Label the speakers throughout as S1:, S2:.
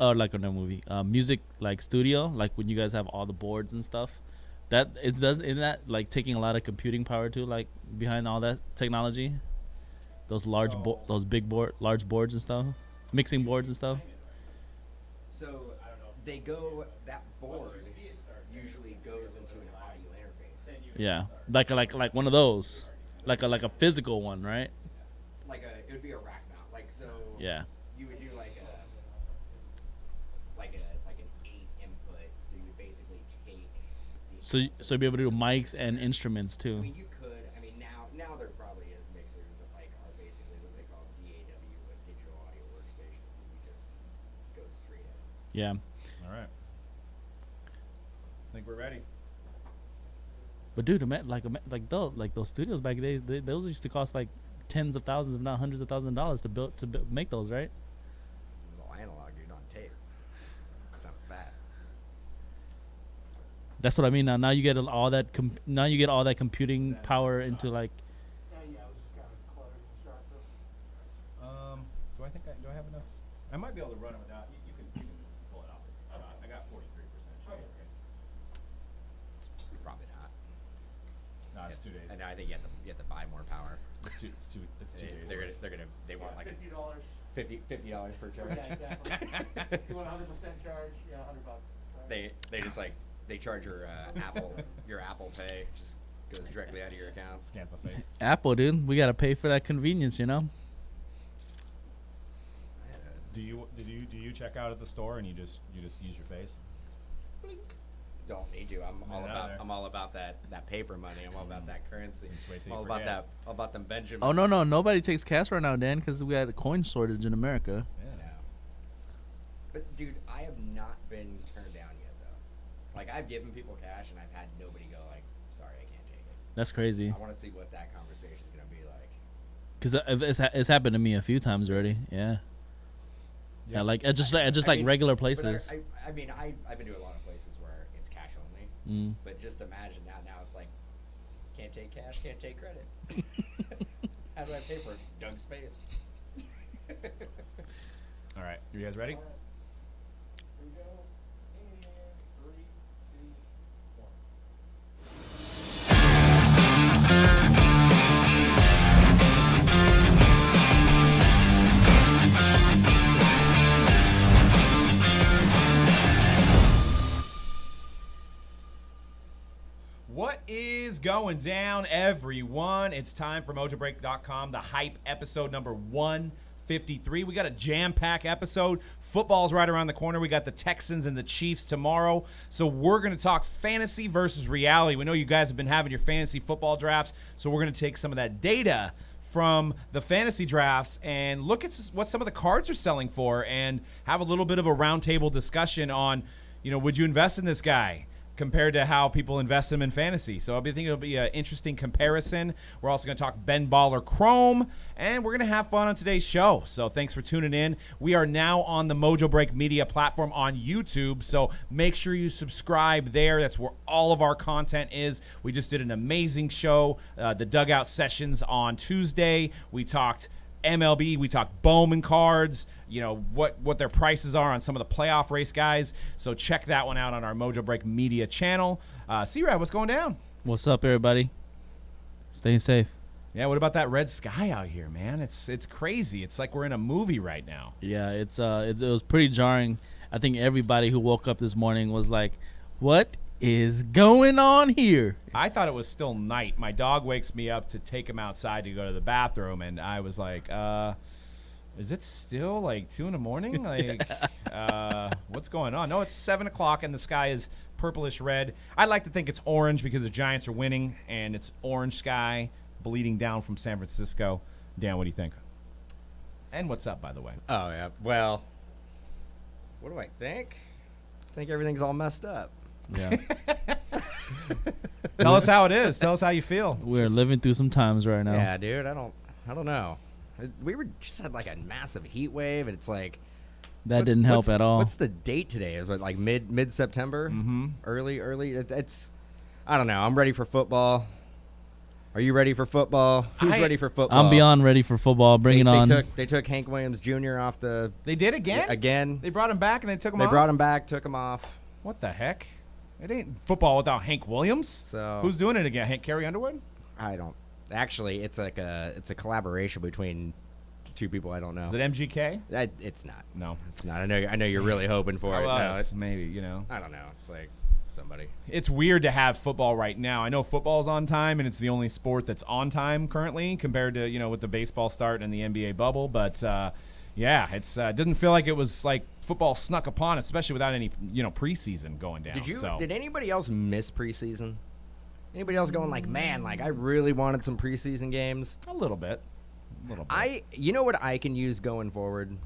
S1: like on a movie, music like studio, like when you guys have all the boards and stuff. That it does in that like taking a lot of computing power too, like behind all that technology. Those those big large boards and stuff, mixing boards and stuff.
S2: So they go that board usually goes into an audio interface.
S1: Yeah, like one of those, like a physical one, right?
S2: It would be a rack mount.
S1: Yeah.
S2: You would do like an 8 input. So you would basically take the
S1: So you'll be able to do mics and instruments
S2: I
S1: too.
S2: mean, you could. I mean, now there probably is mixers that are basically what they call DAWs, like digital audio workstations, and you just go straight in.
S1: Yeah.
S3: All right. I think we're ready.
S1: But dude, like those studios back then, those used to cost like tens of thousands, if not hundreds of thousands of dollars to make those, right?
S2: It's all analog, dude, on tape. It's not bad.
S1: That's what I mean. Now you get all that. Now you get all that computing power into like.
S3: Do I have enough? I might be able to run it without. You can pull it off the shot. I got 43% shot.
S2: Probably not.
S3: No, it's 2 days.
S2: And I think you have to buy more power.
S3: It's two days.
S2: They want like
S4: $50.
S2: $50 per charge.
S4: Yeah, exactly. If you want 100% charge, yeah, $100. Right?
S2: They just they charge your Apple Pay, just goes directly out of your account.
S3: Scans my face.
S1: Apple, dude, we gotta pay for that convenience, you know.
S3: Do you check out at the store and you just use your face?
S2: Don't need to. I'm all about that paper money. I'm all about that currency.
S3: Just wait till you
S2: All about
S3: forget.
S2: that. All about them Benjamins.
S1: Oh no, nobody takes cash right now, Dan, because we got a coin shortage in America.
S3: Yeah.
S2: No. But dude, I have not been turned down yet though. Like I've given people cash and I've had nobody go like, "Sorry, I can't take it."
S1: That's crazy.
S2: I want to see what that conversation is gonna be like.
S1: Because it's happened to me a few times already. Yeah. Yeah, like just like regular places.
S2: I mean, I've been to a lot of places where it's cash only.
S1: Mm.
S2: But just imagine now it's like, can't take cash, can't take credit. How do I pay for it? Doug's face.
S3: All right. You guys ready?
S4: Here we go. And 3, 2, 1.
S3: What is going down, everyone? It's time for Mojobreak.com, the hype episode number 153. We got a jam-packed episode. Football's right around the corner. We got the Texans and the Chiefs tomorrow. So we're going to talk fantasy versus reality. We know you guys have been having your fantasy football drafts, so we're going to take some of that data from the fantasy drafts and look at what some of the cards are selling for and have a little bit of a roundtable discussion on, would you invest in this guy compared to how people invest him in fantasy. So I think it'll be an interesting comparison. We're also going to talk Ben Baller Chrome, and we're going to have fun on today's show. So thanks for tuning in. We are now on the Mojobreak Media platform on YouTube, so make sure you subscribe there. That's where all of our content is. We just did an amazing show, the Dugout Sessions on Tuesday. We talked MLB, we talked Bowman cards, what their prices are on some of the playoff race guys. So check that one out on our Mojobreak Media channel. C-Rad, what's going down?
S1: What's up, everybody? Staying safe.
S3: Yeah, what about that red sky out here, man? It's crazy. It's like we're in a movie right now.
S1: Yeah, it was pretty jarring. I think everybody who woke up this morning was like, "What is going on here?"
S3: I thought it was still night. My dog wakes me up to take him outside to go to the bathroom, and I was like, is it still like 2 a.m? Like, what's going on? No, it's 7 o'clock, and the sky is purplish red. I like to think it's orange because the Giants are winning, and it's orange sky bleeding down from San Francisco. Dan, what do you think? And what's up, by the way?
S2: Oh yeah. Well, what do I think? I think everything's all messed up.
S1: Yeah,
S3: Tell us how it is. Tell us how you feel.
S1: we're living through some times right now.
S2: Yeah, dude. I don't know. We just had like a massive heat wave, and it's like
S1: That didn't help at all.
S2: What's the date today? Is it like mid September?
S3: Mm-hmm.
S2: Early. It's I don't know. I'm ready for football.
S5: Are you ready for football? Who's ready for football?
S1: I'm beyond ready for football. Bring it on.
S5: They took Hank Williams Jr. off the.
S3: They did again.
S5: Again.
S3: They brought him back and they took him
S5: They
S3: off.
S5: brought him back, took him off.
S3: What the heck? It ain't football without Hank Williams.
S5: So
S3: who's doing it again? Carrie Underwood?
S5: I don't. Actually, it's a collaboration between two people I don't know.
S3: Is it MGK?
S5: It's not.
S3: No,
S5: it's not. I know you're really hoping for it.
S3: Well,
S5: No,
S3: maybe, you know.
S5: I don't know. It's like somebody.
S3: It's weird to have football right now. I know football's on time, and it's the only sport that's on time currently compared to, with the baseball start and the NBA bubble. But, yeah, it doesn't feel like it was like football snuck upon, especially without any, preseason going down.
S5: Did anybody else miss preseason? Anybody else going like, man, like I really wanted some preseason games?
S3: A little bit.
S5: You know what I can use going forward?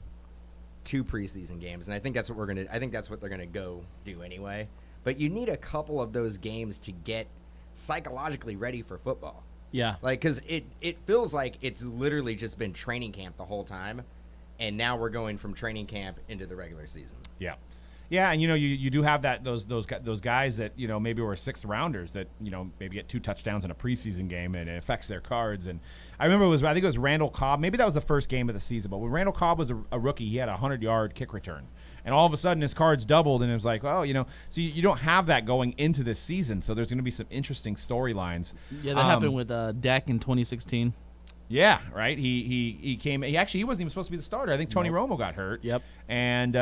S5: 2 preseason games, and I think that's what they're gonna go do anyway. But you need a couple of those games to get psychologically ready for football.
S1: Yeah.
S5: Like, because it feels like it's literally just been training camp the whole time, and now we're going from training camp into the regular season.
S3: Yeah. Yeah, and you do have those guys that maybe were 6th rounders that maybe get 2 touchdowns in a preseason game and it affects their cards. And I remember I think it was Randall Cobb. Maybe that was the first game of the season. But when Randall Cobb was a rookie, he had a 100-yard kick return, and all of a sudden his cards doubled. And it was like, so you don't have that going into this season. So there's going to be some interesting storylines.
S1: Yeah, that happened with Dak in 2016.
S3: Yeah, right. He came. He wasn't even supposed to be the starter. I think Tony Romo got hurt.
S1: Yep.
S3: And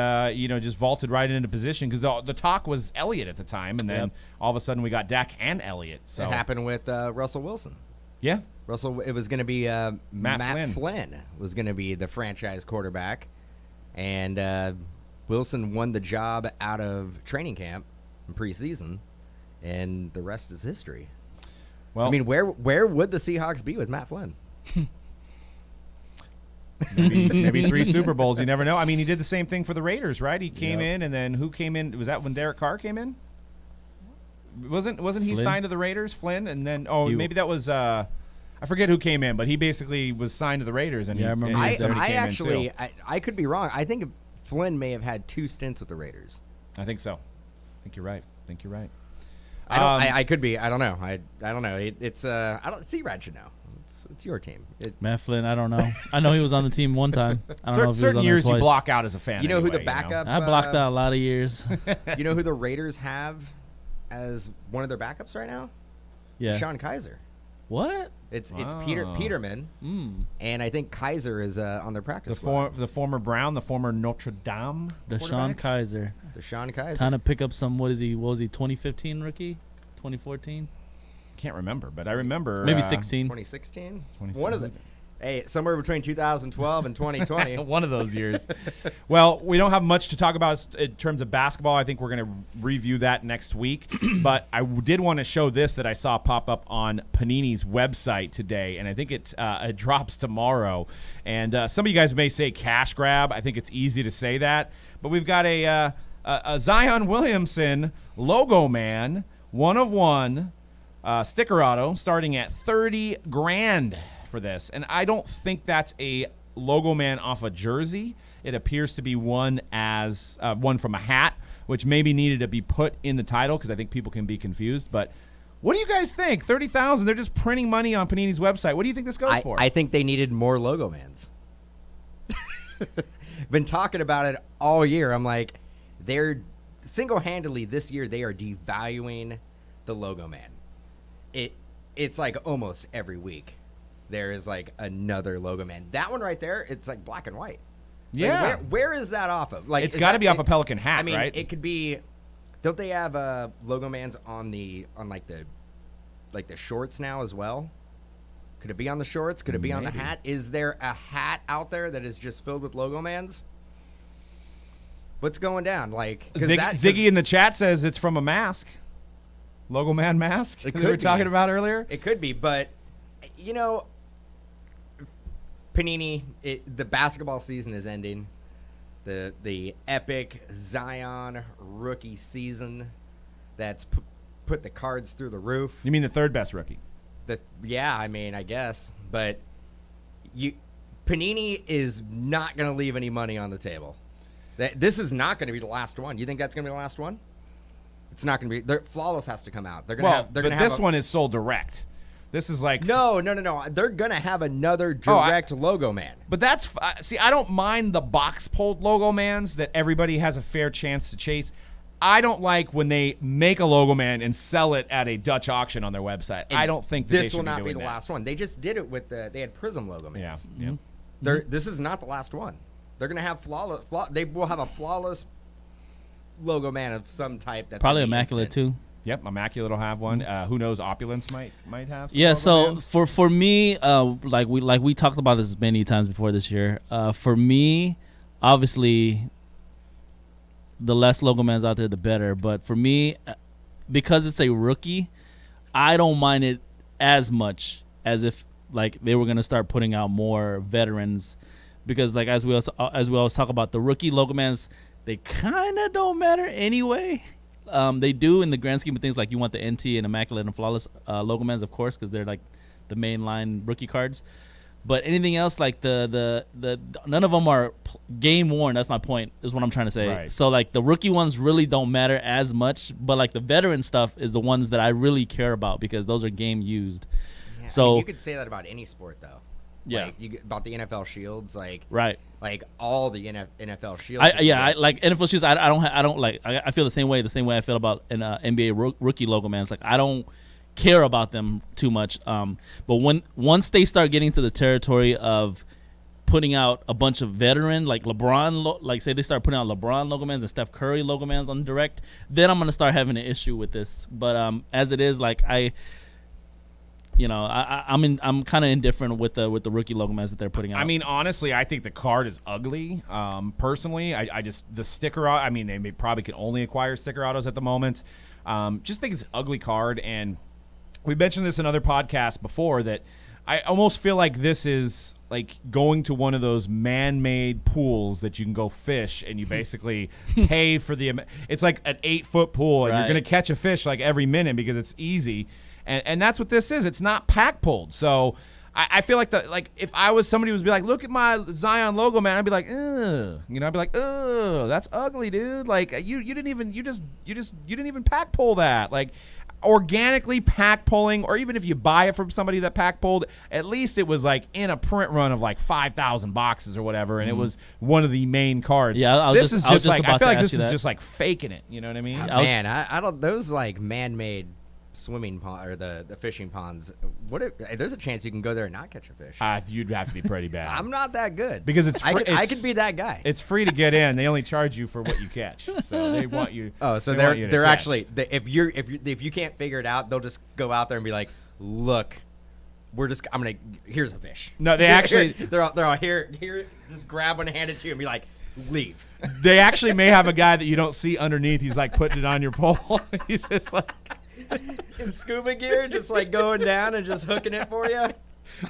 S3: just vaulted right into position because the talk was Elliott at the time, and then all of a sudden we got Dak and Elliott. So
S5: it happened with Russell Wilson.
S3: Yeah.
S5: It was going to be
S3: Matt
S5: Flynn was going to be the franchise quarterback, and Wilson won the job out of training camp in preseason, and the rest is history.
S3: Well,
S5: I mean, where would the Seahawks be with Matt Flynn?
S3: maybe 3 Super Bowls. You never know. I mean, he did the same thing for the Raiders, right? He came in, and then who came in? Was that when Derek Carr came in? Wasn't he
S1: Flynn?
S3: signed to the Raiders, Flynn? And then maybe that was I forget who came in, but he basically was signed to the Raiders. And
S1: I remember.
S5: I could be wrong. I think Flynn may have had 2 stints with the Raiders.
S3: I think so. I think you're right.
S5: I could be. I don't know. I don't know. I don't see. Rad should know. It's your team.
S1: Matt Flynn, I don't know. I know he was on the team one time. I don't know if he was
S3: certain
S1: on
S3: years
S1: there
S3: you
S1: twice.
S3: block out as a fan.
S5: You know
S3: anyway,
S5: who the backup?
S1: I blocked out a lot of years.
S5: You know who the Raiders have as one of their backups right now?
S1: Yeah.
S5: Deshaun Kaiser.
S1: What?
S5: It's Peterman, and I think Kaiser is on their practice squad.
S3: The former Brown, the former Notre Dame.
S1: Deshaun Kaiser.
S5: Deshaun Kaiser.
S1: Kind of pick up some. What was he? 2015 rookie? 2014?
S3: Can't remember, but I remember
S1: maybe 16.
S5: 2016. One of the. Hey, somewhere between 2012 and 2020.
S3: One of those years. Well, we don't have much to talk about in terms of basketball. I think we're going to review that next week. But I did want to show this that I saw pop up on Panini's website today, and I think it drops tomorrow. And some of you guys may say cash grab. I think it's easy to say that. But we've got a Zion Williamson logo man, 1 of 1 sticker auto starting at $30,000. For this, and I don't think that's a logo man off a jersey. It appears to be one from a hat, which maybe needed to be put in the title because I think people can be confused. But what do you guys think? 30,000. They're just printing money on Panini's website. What do you think this goes for?
S5: I think they needed more logo mans. Been talking about it all year. I'm like, they're single-handedly this year they are devaluing the logo man. It's like almost every week. There is like another logo man. That one right there, it's like black and white.
S3: Yeah.
S5: Like where is that off of? Like
S3: it's got to be off a Pelican hat,
S5: I mean,
S3: right?
S5: it could be. Don't they have logo mans on the shorts now as well? Could it be on the shorts? Could it be on the hat? Is there a hat out there that is just filled with logo mans? What's going down? Like
S3: Ziggy in the chat says it's from a mask. Logo man mask.
S5: It
S3: we were talking about earlier.
S5: It could be, but Panini, the basketball season is ending. The epic Zion rookie season that's put the cards through the roof.
S3: You mean the 3rd best rookie?
S5: I mean, I guess. But Panini is not going to leave any money on the table. This is not going to be the last one. You think that's going to be the last one? It's not going to be. Flawless has to come out. They're going to have.
S3: This one is sold direct. This is like
S5: No. They're gonna have another direct logo man.
S3: But that's see, I don't mind the box pulled logo mans that everybody has a fair chance to chase. I don't like when they make a logo man and sell it at a Dutch auction on their website.
S5: And
S3: I don't think that
S5: this
S3: they should
S5: will not
S3: be
S5: be
S3: doing
S5: the
S3: that.
S5: last one. They just did it with they had Prism logo
S3: Yeah,
S5: mans.
S3: yeah.
S5: This is not the last one. They're gonna have they will have a flawless logo man of some type. That's
S1: Probably
S5: gonna be
S1: immaculate
S5: instant.
S1: too.
S3: Yep, Immaculate will have one. Who knows? Opulence might have. Some
S1: Yeah,
S3: logo
S1: so
S3: mans.
S1: for me, like we talked about this many times before this year. For me, obviously, the less logo mans out there, the better. But for me, because it's a rookie, I don't mind it as much as if like they were gonna start putting out more veterans, because like as we always talk about, the rookie logo mans, they kind of don't matter anyway. They do in the grand scheme of things. Like you want the NT and Immaculate and Flawless logo mans, of course, because they're like the mainline rookie cards. But anything else, like the none of them are game worn. That's my point. Is what I'm trying to say.
S3: Right.
S1: So like the rookie ones really don't matter as much, but like the veteran stuff is the ones that I really care about because those are game used.
S5: Yeah,
S1: So
S5: I mean, you could say that about any sport, though.
S1: Yeah.
S5: Like, about the NFL shields, like
S1: right.
S5: like all the NFL shields.
S1: I like NFL shoes. I don't like. I feel the same way I feel about an NBA rookie logo man. It's like I don't care about them too much. But once they start getting to the territory of putting out a bunch of veteran, like LeBron, like say they start putting out LeBron logo mans and Steph Curry logo mans on direct, then I'm gonna start having an issue with this. But as it is, like I'm kind of indifferent with the rookie logo mans that they're putting out.
S3: I mean, honestly, I think the card is ugly. Personally, I just the sticker. I mean, they probably can only acquire sticker autos at the moment. Just think it's an ugly card, and we mentioned this in other podcasts before that I almost feel like this is like going to one of those man-made pools that you can go fish, and you basically pay for the. It's like an 8-foot pool, and you're
S1: Right.
S3: gonna catch a fish like every minute because it's easy. And that's what this is. It's not pack pulled. So I feel like if I was somebody who was be like, look at my Zion logo, man, I'd be like, ugh. I'd be like, ugh, that's ugly, dude. Like you didn't even pack pull that. Like organically pack pulling, or even if you buy it from somebody that pack pulled, at least it was like in a print run of like 5,000 boxes or whatever, and it was one of the main cards.
S1: Yeah, I was just
S3: like I
S1: about
S3: feel
S1: to
S3: like
S1: ask
S3: this
S1: you
S3: is
S1: that.
S3: just like faking it. You know what I mean?
S5: Man, I don't. Those like man-made swimming pond or the fishing ponds. There's a chance you can go there and not catch a fish.
S3: You'd have to be pretty bad.
S5: I'm not that good
S3: Because it's
S5: I
S3: free-
S5: could, I
S3: it's-
S5: could be that guy.
S3: It's free to get in. They only charge you for what you catch, so they want you.
S5: Oh, so
S3: they want you to
S5: they're
S3: catch.
S5: actually if you can't figure it out, they'll just go out there and be like, look, here's a fish.
S3: No, they actually
S5: they're all here, just grab one and hand it to you and be like, leave.
S3: they actually may have a guy that you don't see underneath. He's like putting it on your pole. He's just like,
S5: In scuba gear, just like going down and just hooking it for you.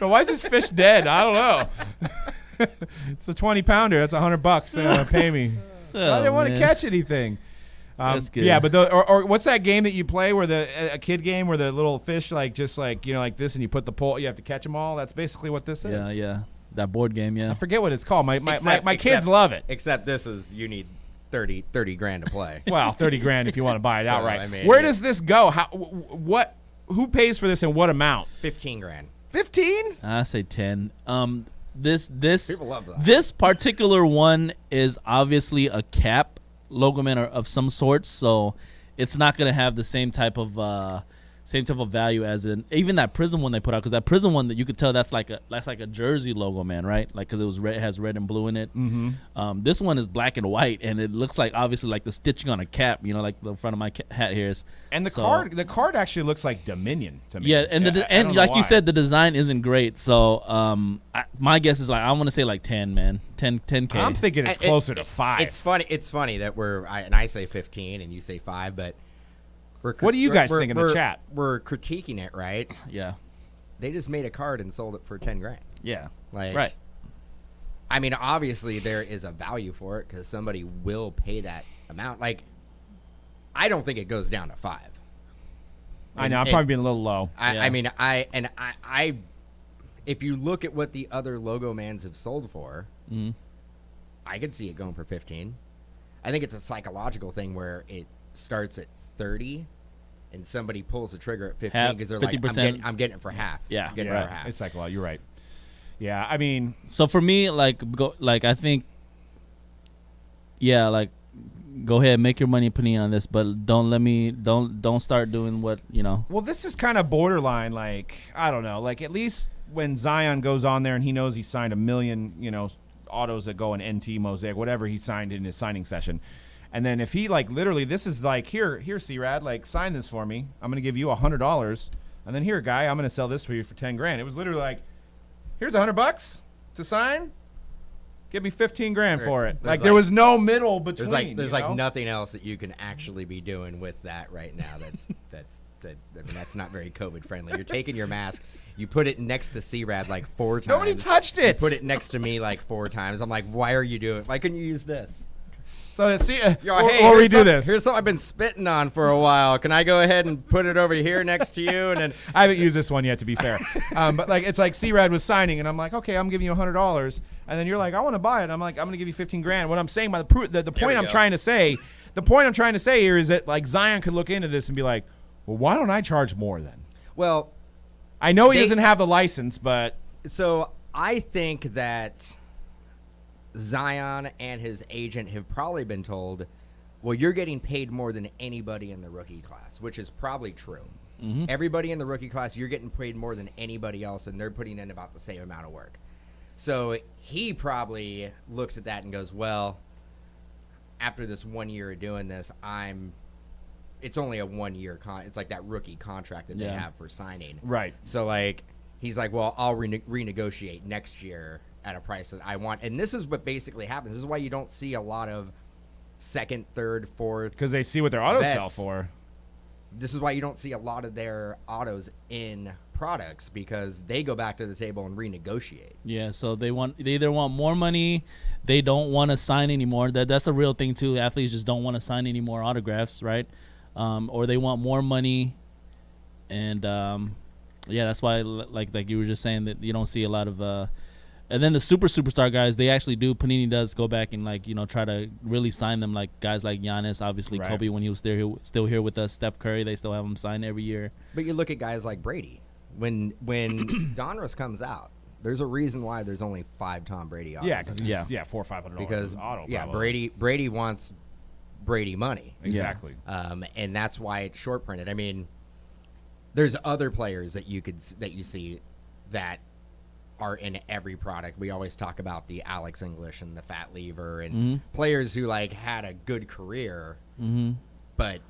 S3: no, why is this fish dead? I don't know. It's a 20-pounder. That's $100. They're gonna pay me. I didn't want to
S1: man.
S3: catch anything.
S1: That's good.
S3: Yeah, but or what's that game that you play where a kid game where the little fish like like this, and you put the pole, you have to catch them all. That's basically what this is.
S1: Yeah. That board game, yeah.
S3: I forget what it's called. My
S5: Except-
S3: kids love it.
S5: Except this is, you need 30 grand to play.
S3: Well, $30,000 if you want to buy it
S5: So,
S3: outright.
S5: I mean,
S3: Where
S5: yeah.
S3: does this go? Who pays for this and what amount?
S5: 15 grand.
S3: 15?
S1: I say 10. This
S5: People love that.
S1: This particular one is obviously a cap logo man of some sort, so it's not gonna have the same type of value as even that Prism one they put out, because that Prism one that you could tell that's like a jersey logo man, right? Like because it has red and blue in it. Mm-hmm. This one is black and white, and it looks like obviously like the stitching on a cap, like the front of my hat here is.
S3: And the
S1: So-
S3: card actually looks like Dominion to me.
S1: Yeah, and
S3: I
S1: and
S3: don't know
S1: like you
S3: why.
S1: said, the design isn't great. So my guess is like I want to say like 10, man, 10K.
S3: I'm thinking it's closer to 5.
S5: It's funny that I say 15 and you say 5, but
S3: What do you guys think in the chat?
S5: We're critiquing it, right?
S1: Yeah,
S5: They just made a card and sold it for 10 grand.
S1: yeah,
S5: Like,
S1: right.
S5: I mean, obviously there is a value for it because somebody will pay that amount. Like, I don't think it goes down to 5.
S3: I know I'm
S5: it-
S3: probably being a little low.
S1: Yeah.
S5: I mean, if you look at what the other logo mans have sold for,
S1: Mhm.
S5: I could see it going for 15. I think it's a psychological thing where it starts at 30 and somebody pulls the trigger at 15
S1: Half-
S5: because they're like,
S1: 50%.
S5: I'm getting it for half.
S1: Yeah.
S5: I'm getting it
S3: Yeah,
S5: for half.
S3: it's like a lot. You're right. Yeah, I mean,
S1: So for me, like I think, yeah, like go ahead, make your money, Panini, on this, but don't start doing what
S3: well, this is kind of borderline. Like, I don't know. Like, at least when Zion goes on there and he knows he signed 1 million, autos that go in NT, Mosaic, whatever he signed in his signing session. And then if he, like, literally, this is like, here, C-Rad, like, sign this for me. I'm going to give you $100. And then here, guy, I'm going to sell this for you for 10 grand. It was literally like, here's $100 to sign. Give me 15 grand for it. Like, there was no middle between.
S5: There's like nothing else that you can actually be doing with that right now. That's not very COVID friendly. You're taking your mask, you put it next to C-Rad like 4 times.
S3: Nobody touched it.
S5: You put it next to me like 4 times. I'm like, why are you doing it? Why couldn't you use this?
S3: So see,
S5: Hey,
S3: or
S5: here's
S3: redo this.
S5: Here's something I've been spitting on for a while. Can I go ahead and put it over here next to you? And then
S3: I haven't used this one yet, to be fair. But like, it's like C-Rad was signing, and I'm like, okay, I'm giving you $100, and then you're like, I want to buy it. I'm like, I'm gonna give you 15 grand. What I'm saying by the point I'm trying to say, here is that like Zion could look into this and be like, well, why don't I charge more then?
S5: well,
S3: I know he doesn't have the license, but
S5: so I think that Zion and his agent have probably been told, well, you're getting paid more than anybody in the rookie class, which is probably true.
S1: Mm-hmm.
S5: Everybody in the rookie class, you're getting paid more than anybody else, and they're putting in about the same amount of work. So he probably looks at that and goes, well, after this 1 year of doing this, it's only a 1 year it's like that rookie contract that they have for signing.
S3: right.
S5: So, like, he's like, well, I'll renegotiate next year at a price that I want. And this is what basically happens. This is why you don't see a lot of second, third, fourth.
S3: Because they see what their autos sell
S5: Vets.
S3: for.
S5: This is why you don't see a lot of their autos in products, because they go back to the table and renegotiate.
S1: Yeah, so they either want more money, they don't want to sign anymore. That's a real thing too. Athletes just don't want to sign any more autographs, right? Or they want more money, and yeah, that's why like you were just saying that you don't see a lot of. And then the superstar guys, they actually do. Panini does go back and try to really sign them, like guys like Giannis, obviously
S3: Right.
S1: Kobe when he was still here with us. Steph Curry, they still have him signed every year.
S5: But you look at guys like Brady. When Donruss comes out, there's a reason why there's only 5 Tom Brady autos.
S3: Yeah, because
S5: in
S3: it's
S5: there.
S3: $400 or $500
S5: because
S3: auto.
S5: yeah,
S3: probably.
S5: Brady wants Brady money.
S3: Exactly.
S5: And that's why it's short printed. I mean, there's other players that you see that are in every product. We always talk about the Alex English and the Fat Lever and players who like had a good career, but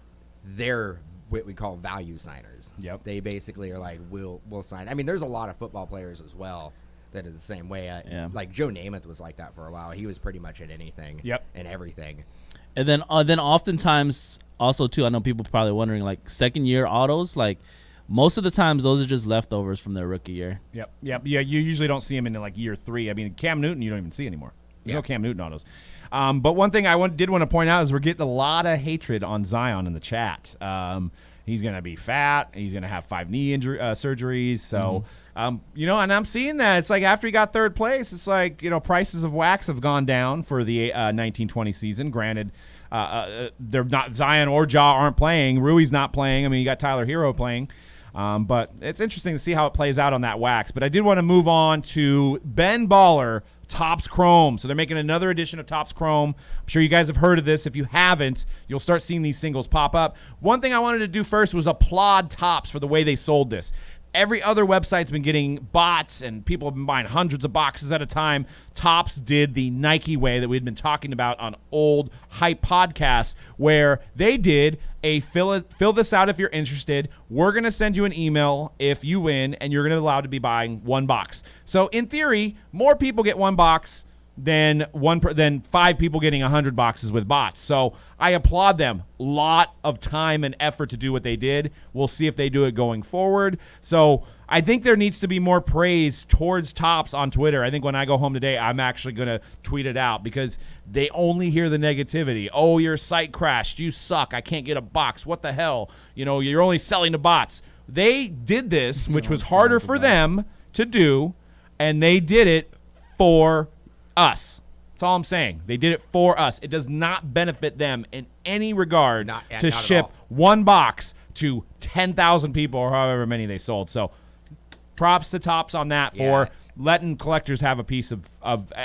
S5: they're what we call value signers.
S3: Yep.
S5: They basically are like, we'll sign. I mean, there's a lot of football players as well that are the same way.
S1: Yeah.
S5: Like Joe Namath was like that for a while. He was pretty much at anything.
S3: Yep.
S5: And everything.
S1: And then oftentimes also too, I know people probably wondering, like second year autos, like most of the times those are just leftovers from their rookie year.
S3: Yep. Yeah, you usually don't see him in like year 3. I mean, Cam Newton, you don't even see anymore. There's no Cam Newton autos. But one thing I did want to point out is we're getting a lot of hatred on Zion in the chat. He's going to be fat. He's going to have 5 knee surgeries. So, and I'm seeing that. It's like after he got third place, it's like, prices of wax have gone down for the 1920 season. Granted, they're not, Zion or Ja aren't playing. Rui's not playing. I mean, you got Tyler Hero playing. But it's interesting to see how it plays out on that wax. But I did want to move on to Ben Baller, Topps Chrome. So they're making another edition of Topps Chrome. I'm sure you guys have heard of this. If you haven't, you'll start seeing these singles pop up. One thing I wanted to do first was applaud Topps for the way they sold this. Every other website's been getting bots, and people have been buying hundreds of boxes at a time. Topps did the Nike way that we'd been talking about on old hype podcasts, where they did a fill this out if you're interested. We're going to send you an email if you win, and you're going to be allowed to be buying 1 box. So in theory, more people get 1 box than 5 people getting 100 boxes with bots. So I applaud them. Lot of time and effort to do what they did. We'll see if they do it going forward. So I think there needs to be more praise towards Topps on Twitter. I think when I go home today, I'm actually going to tweet it out, because they only hear the negativity. Oh, your site crashed. You suck. I can't get a box. What the hell? You're only selling to bots. They did this, which was harder for them to do, and they did it for us. That's all I'm saying. They did it for us. It does not benefit them in any regard
S5: Not
S3: to
S5: at
S3: ship
S5: all.
S3: 1 box to 10,000 people or however many they sold. So props to Topps on that for letting collectors have a piece of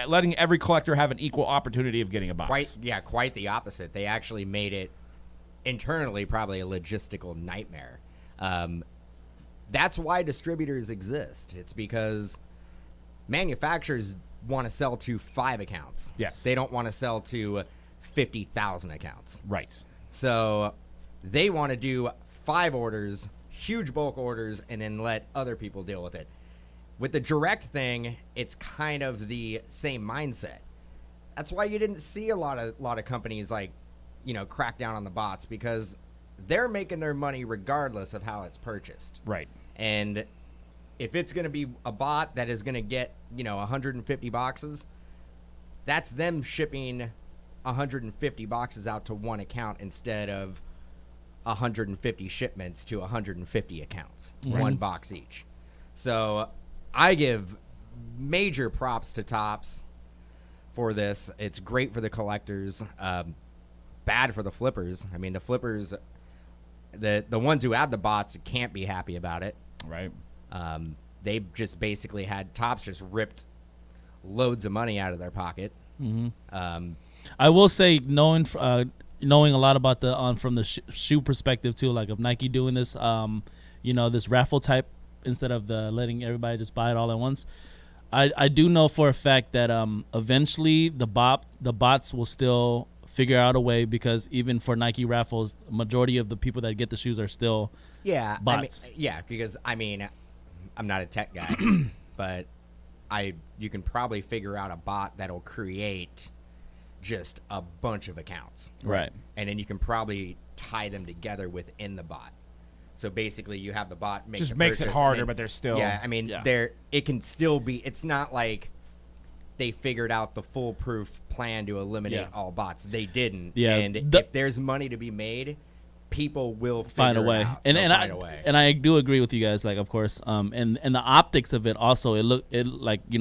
S3: letting every collector have an equal opportunity of getting a box.
S5: Quite the opposite. They actually made it internally probably a logistical nightmare. That's why distributors exist. It's because manufacturers want to sell to 5 accounts.
S3: Yes.
S5: They don't want to sell to 50,000 accounts.
S3: Right.
S5: So they want to do 5 orders, huge bulk orders, and then let other people deal with it. With the direct thing, it's kind of the same mindset. That's why you didn't see a lot of companies crack down on the bots, because they're making their money regardless of how it's purchased.
S3: Right.
S5: And if it's going to be a bot that is going to get, 150 boxes, that's them shipping 150 boxes out to one account instead of 150 shipments to 150 accounts, one box each. So I give major props to Topps for this. It's great for the collectors, bad for the flippers. I mean, the flippers, the ones who have the bots can't be happy about it.
S3: Right.
S5: They just basically had Topps just ripped loads of money out of their pocket.
S1: I will say, knowing a lot about from the shoe perspective too, like of Nike doing this, this raffle type instead of letting everybody just buy it all at once. I do know for a fact that eventually the bots will still figure out a way, because even for Nike raffles, majority of the people that get the shoes are still bots.
S5: Because I'm not a tech guy, but you can probably figure out a bot that'll create just a bunch of accounts.
S1: Right.
S5: And then you can probably tie them together within the bot. So basically you have the bot make
S3: Just
S5: the
S3: makes it
S5: purchase.
S3: harder, but there's still...
S5: it can still be... It's not like they figured out the foolproof plan to eliminate all bots. They didn't.
S1: Yeah.
S5: And if there's money to be made, people will
S1: find a way. And I do agree with you guys, like, of course, and the optics of it also, it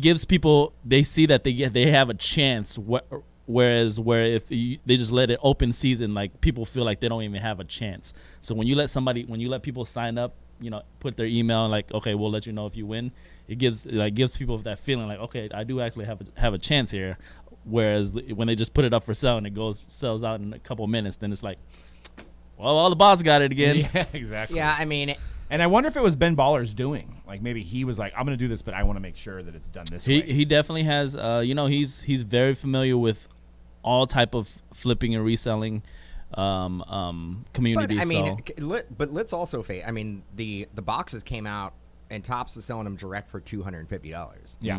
S1: gives people, they see that they have a chance, whereas if they just let it open season, like, people feel like they don't even have a chance. So when you let people sign up, put their email, like, okay, we'll let you know if you win, it gives people that feeling like, okay, I do actually have a chance here. Whereas when they just put it up for sale and it sells out in a couple of minutes, then it's like, well, all the bots got it again.
S3: Yeah, exactly.
S5: Yeah,
S3: and I wonder if it was Ben Baller's doing. Like, maybe he was like, I'm going to do this, but I want to make sure that it's done this way.
S1: He definitely has, he's very familiar with all type of flipping and reselling communities.
S5: But let's also face, the boxes came out and Topps was selling them direct for $250.
S3: Yeah.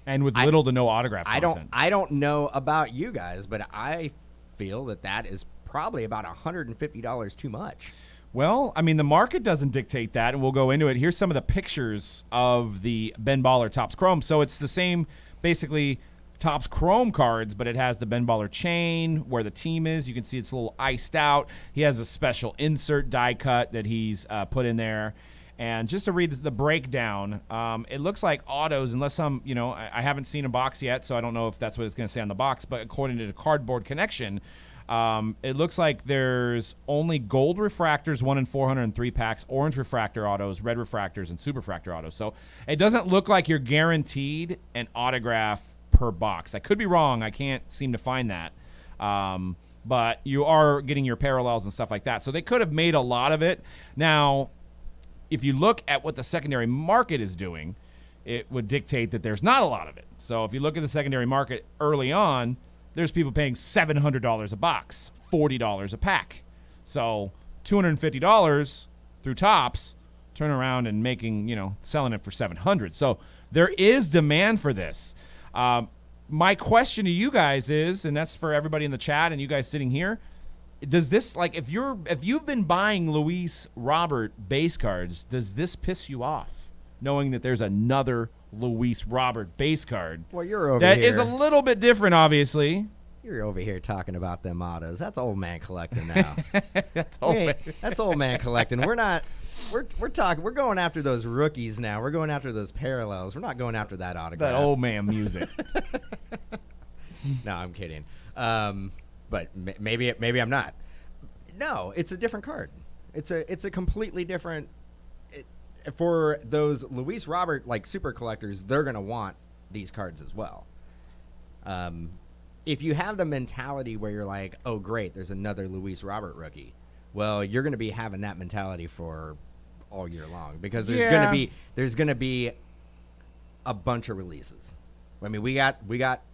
S3: And with little to no autograph content.
S5: I don't know about you guys, but I feel that is probably about $150 too much.
S3: Well, the market doesn't dictate that, and we'll go into it. Here's some of the pictures of the Ben Baller Topps Chrome. So it's the same, basically, Topps Chrome cards, but it has the Ben Baller chain where the team is. You can see it's a little iced out. He has a special insert die cut that he's put in there. And just to read the breakdown, it looks like autos, unless I haven't seen a box yet, so I don't know if that's what it's going to say on the box, but according to the Cardboard Connection, it looks like there's only gold refractors, 1 in 403 packs, orange refractor autos, red refractors, and super refractor autos. So it doesn't look like you're guaranteed an autograph per box. I could be wrong. I can't seem to find that. But you are getting your parallels and stuff like that. So they could have made a lot of it. Now, if you look at what the secondary market is doing, it would dictate that there's not a lot of it. So if you look at the secondary market early on, there's people paying $700 a box, $40 a pack. So $250 through Topps, turn around and making, selling it for $700. So there is demand for this. My question to you guys is, and that's for everybody in the chat and you guys sitting here, does this, like, if you've been buying Luis Robert base cards, does this piss you off, knowing that there's another Luis Robert base card?
S5: Well, you're over
S3: that
S5: here.
S3: Is a little bit different, obviously.
S5: You're over here talking about them autos. That's old man collecting now.
S3: That's old man.
S5: That's old man collecting. We're not. We're talking. We're going after those rookies now. We're going after those parallels. We're not going after that autograph.
S3: That old man music.
S5: No, I'm kidding. But maybe I'm not. No, it's a different card. It's a completely different. For those Luis Robert like super collectors, they're gonna want these cards as well. If you have the mentality where you're like, oh great, there's another Luis Robert rookie, well, you're gonna be having that mentality for all year long because there's gonna be a bunch of releases. I mean, we got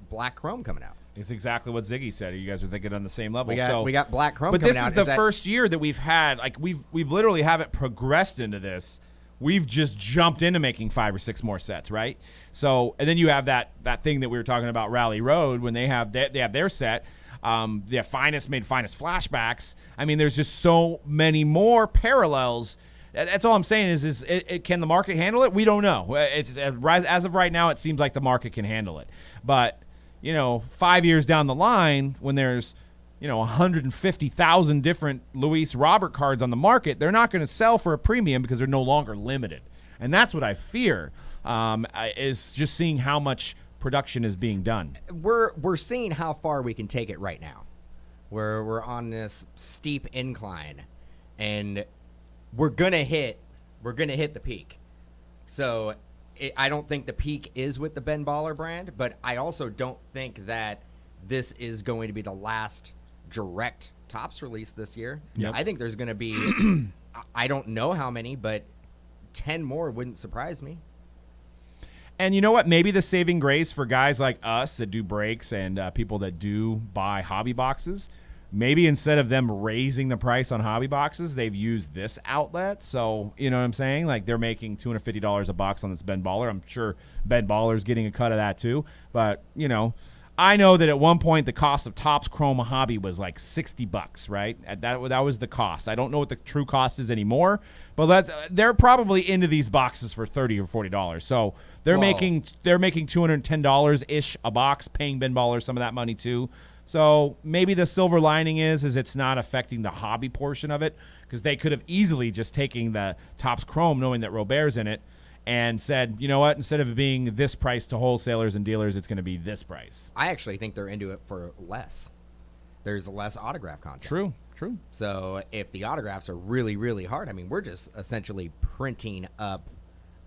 S5: Black Chrome coming out.
S3: It's exactly what Ziggy said. You guys are thinking on the same level.
S5: We got Black Chrome
S3: but
S5: coming
S3: this
S5: out.
S3: is the first year that we've had, like, we've literally haven't progressed into this. We've just jumped into making 5 or 6 more sets, right? So, and then you have that thing that we were talking about, Rally Road, when they have their set. They have Finest made Finest flashbacks. I mean, there's just so many more parallels. That's all I'm saying is can the market handle it? We don't know. It's as of right now, it seems like the market can handle it. But 5 years down the line, when there's 150,000 different Luis Robert cards on the market, they're not going to sell for a premium because they're no longer limited. And that's what I fear, is just seeing how much production is being done.
S5: We're seeing how far we can take it right now. We're on this steep incline, and we're gonna hit the peak. So I don't think the peak is with the Ben Baller brand, but I also don't think that this is going to be the last direct Topps release this year.
S3: Yep.
S5: I think there's going to be, I don't know how many, but 10 more wouldn't surprise me.
S3: And you know what? Maybe the saving grace for guys like us that do breaks and people that do buy hobby boxes, maybe instead of them raising the price on hobby boxes, they've used this outlet. So, you know what I'm saying? Like, they're making $250 a box on this Ben Baller. I'm sure Ben Baller's getting a cut of that too. But, I know that at one point the cost of Topps Chrome Hobby was like $60, right? That was the cost. I don't know what the true cost is anymore, but they're probably into these boxes for $30 or $40. So they're making $210 ish a box, paying Ben Baller some of that money too. So maybe the silver lining is it's not affecting the hobby portion of it, because they could have easily just taken the Topps Chrome, knowing that Robert's in it, and said, you know what, instead of being this price to wholesalers and dealers, it's going to be this price.
S5: I actually think they're into it for less. There's less autograph content.
S3: True.
S5: So if the autographs are really, really hard, I mean, we're just essentially printing up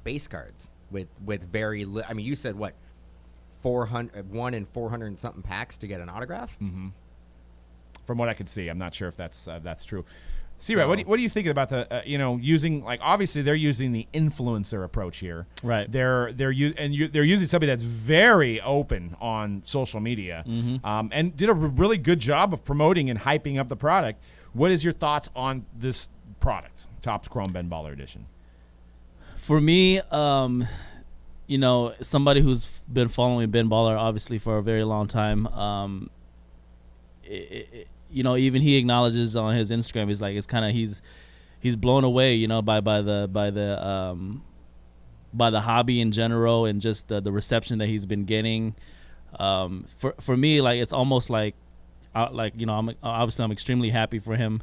S5: base cards with very I mean, you said what, 1 in 400 and something packs to get an autograph?
S3: Mm-hmm. From what I could see, I'm not sure if that's true. C-Rat, what do you think about the using, like, obviously they're using the influencer approach here,
S1: Right.
S3: They're using somebody that's very open on social media, and did a really good job of promoting and hyping up the product. What is your thoughts on this product, Topps Chrome Ben Baller Edition?
S1: For me, somebody who's been following Ben Baller obviously for a very long time, even he acknowledges on his Instagram, he's like, it's kind of, he's blown away, by the hobby in general, and just the reception that he's been getting. For me, like, it's almost like, I'm extremely happy for him.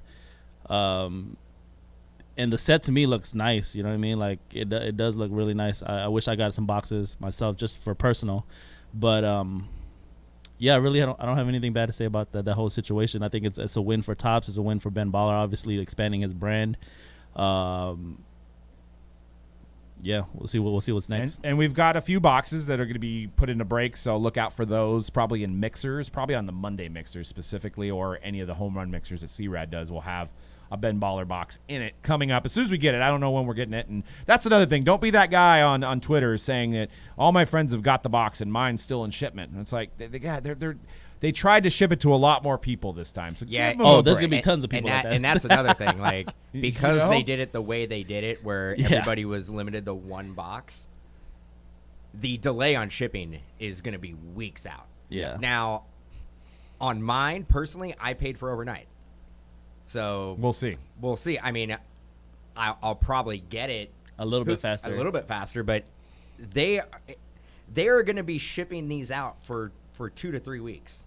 S1: And the set to me looks nice, you know what I mean? Like, it does look really nice. I wish I got some boxes myself just for personal, but yeah, really, I don't have anything bad to say about that whole situation. I think it's a win for Topps. It's a win for Ben Baller, obviously expanding his brand. Yeah, we'll see what's next.
S3: And we've got a few boxes that are going to be put into breaks, so look out for those. Probably in mixers, probably on the Monday mixers specifically, or any of the home run mixers that C-Rad does. We'll have a Ben Baller box in it coming up as soon as we get it. I don't know when we're getting it, and that's another thing. Don't be that guy on Twitter saying that all my friends have got the box and mine's still in shipment. And it's like they tried to ship it to a lot more people this time. So
S5: yeah.
S1: There's gonna be tons of people like that.
S5: And that's another thing. Like, because
S3: You know?
S5: they did it the way they did it, where everybody was limited to one box, the delay on shipping is going to be weeks out.
S1: Yeah.
S5: Now, on mine personally, I paid for overnight. So
S3: we'll see.
S5: I mean, I'll probably get it
S1: a little bit faster,
S5: but they are going to be shipping these out for 2 to 3 weeks.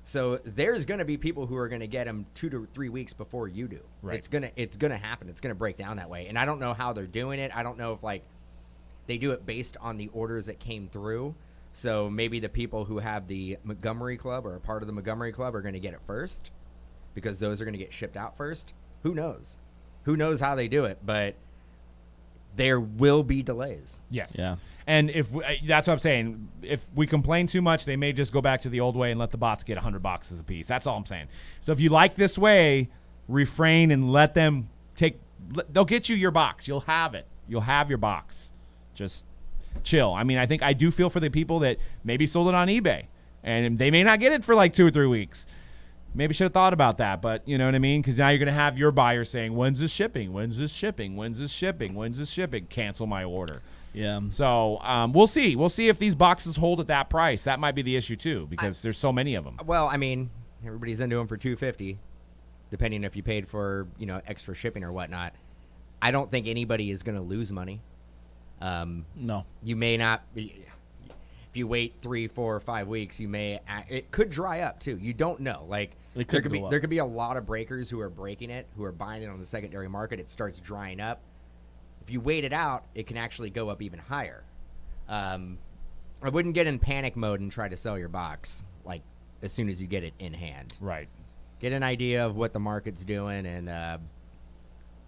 S5: So there's going to be people who are going to get them 2 to 3 weeks before you do.
S3: Right.
S5: It's gonna happen. It's going to break down that way. And I don't know how they're doing it. I don't know if, like, they do it based on the orders that came through. So maybe the people who have the Montgomery Club or a part of the Montgomery Club are going to get it first. because those are going to get shipped out first. Who knows? Who knows how they do it? But there will be delays.
S3: Yes.
S1: Yeah.
S3: And if that's what I'm saying. If we complain too much, they may just go back to the old way and let the bots get 100 boxes a piece. That's all I'm saying. So if you like this way, refrain and let them take. They'll get you your box. You'll have it. You'll have your box. Just chill. I mean, I do feel for the people that maybe sold it on eBay and they may not get it for like 2 or 3 weeks. Maybe should have thought about that, but you know what I mean? Because now you're going to have your buyer saying, when's this shipping? When's this shipping? When's this shipping? When's this shipping? Cancel my order.
S1: Yeah.
S3: So we'll see. We'll see if these boxes hold at that price. That might be the issue too, because there's so many of them.
S5: Well, I mean, everybody's into them for $250, depending if you paid for extra shipping or whatnot. I don't think anybody is going to lose money.
S1: No.
S5: You may not be. If you wait 3, 4, 5 weeks, it could dry up too. You don't know. Like
S1: It
S5: there
S1: could
S5: could
S1: go up.
S5: there could be a lot of breakers who are breaking it, who are buying it on the secondary market. It starts drying up. If you wait it out, it can actually go up even higher. I wouldn't get in panic mode and try to sell your box like as soon as you get it in hand.
S3: Right.
S5: Get an idea of what the market's doing, and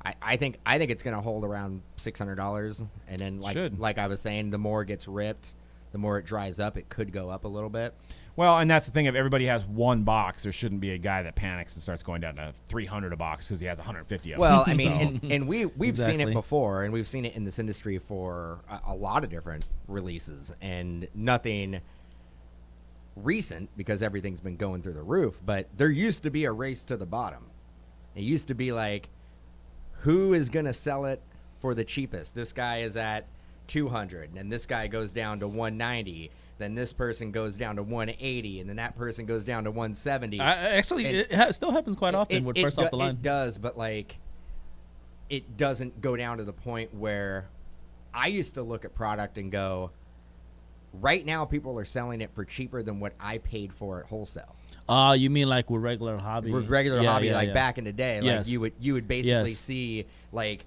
S5: I think it's going to hold around $600, and then like I was saying, the more it gets ripped, the more it dries up. It could go up a little bit.
S3: Well, and that's the thing. If everybody has one box, there shouldn't be a guy that panics and starts going down to $300 a box because he has 150 of them.
S5: Well, I mean,
S3: So-
S5: and we've seen it
S1: Exactly.
S5: before, and we've seen it in this industry for a lot of different releases, and nothing recent because everything's been going through the roof. But there used to be a race to the bottom. It used to be like, who is going to sell it for the cheapest? This guy is at 200, and this guy goes down to 190. Then this person goes down to 180, and then that person goes down to 170.
S1: Actually,
S5: And
S1: it still happens quite often with first off the line.
S5: It does, but like, it doesn't go down to the point where I used to look at product and go, right now people are selling it for cheaper than what I paid for at wholesale.
S1: You mean like with regular hobby?
S5: With regular
S1: Yeah,
S5: hobby,
S1: yeah,
S5: like
S1: yeah.
S5: back in the day, like
S1: Yes.
S5: you would basically
S1: Yes.
S5: see like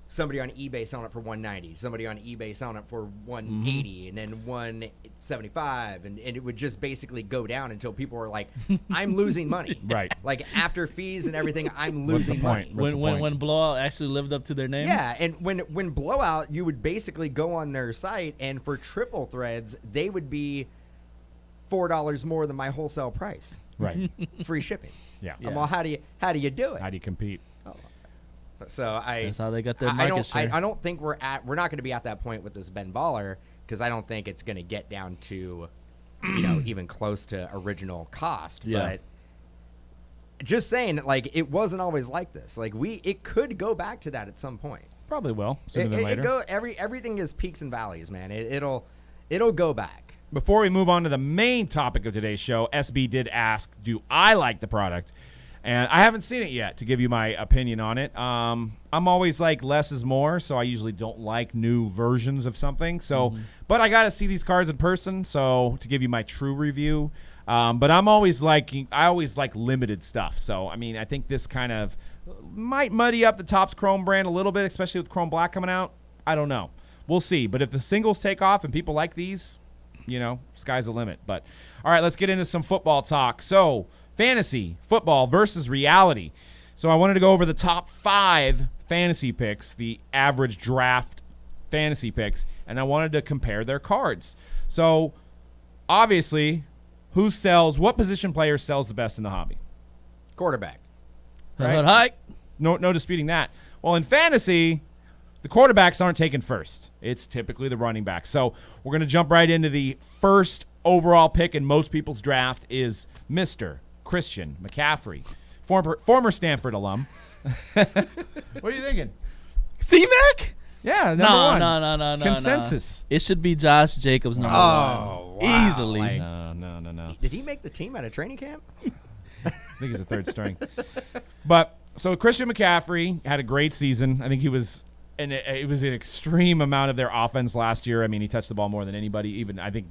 S5: somebody on eBay selling it for 190, somebody on eBay selling it for 180, and then 175, and it would just basically go down until people were like, I'm losing money.
S3: Right.
S5: Like after fees and everything, I'm
S3: What's the
S5: losing
S3: point?
S5: money.
S3: What's the point?
S1: When Blowout actually lived up to their name.
S5: Yeah, and when Blowout, you would basically go on their site, and for triple threads, they would be $4 more than my wholesale price,
S3: Right.
S5: free shipping.
S3: Yeah.
S1: Yeah.
S5: Well, how do you do it?
S3: How do you compete?
S5: So
S1: That's how they got their
S5: I
S1: market
S5: don't
S1: share.
S5: I don't think we're not going to be at that point with this Ben Baller, because I don't think it's going to get down to even close to original cost.
S1: Yeah.
S5: But just saying, like, it wasn't always like this. Like it could go back to that at some point.
S3: Probably will sooner than later.
S5: Everything is peaks and valleys, man. It'll go back.
S3: Before we move on to the main topic of today's show, SB did ask, do I like the product? And I haven't seen it yet to give you my opinion on it. I'm always like less is more, so I usually don't like new versions of something. So, but I got to see these cards in person, so to give you my true review. But I always like limited stuff. So, I mean, I think this kind of might muddy up the Topps Chrome brand a little bit, especially with Chrome Black coming out. I don't know. We'll see. But if the singles take off and people like these, sky's the limit. But all right, let's get into some football talk. So, fantasy football versus reality. So I wanted to go over the top 5 fantasy picks, the average draft fantasy picks, and I wanted to compare their cards. So obviously, what position player sells the best in the hobby?
S5: Quarterback.
S3: Right.
S1: Hike.
S3: No disputing that. Well, in fantasy, the quarterbacks aren't taken first. It's typically the running back. So we're going to jump right into the first overall pick in most people's draft is Mr. Christian McCaffrey, former Stanford alum. What are you thinking?
S1: C-Mac?
S3: Yeah, number
S1: No,
S3: one.
S1: no.
S3: Consensus.
S1: It should be Josh Jacobs number
S5: Oh,
S1: one.
S5: wow.
S1: Easily.
S5: Like-
S3: No.
S5: Did he make the team at a training camp?
S3: I think he's a third string. But so Christian McCaffrey had a great season. I think he was, and it was an extreme amount of their offense last year. I mean, he touched the ball more than anybody, even I think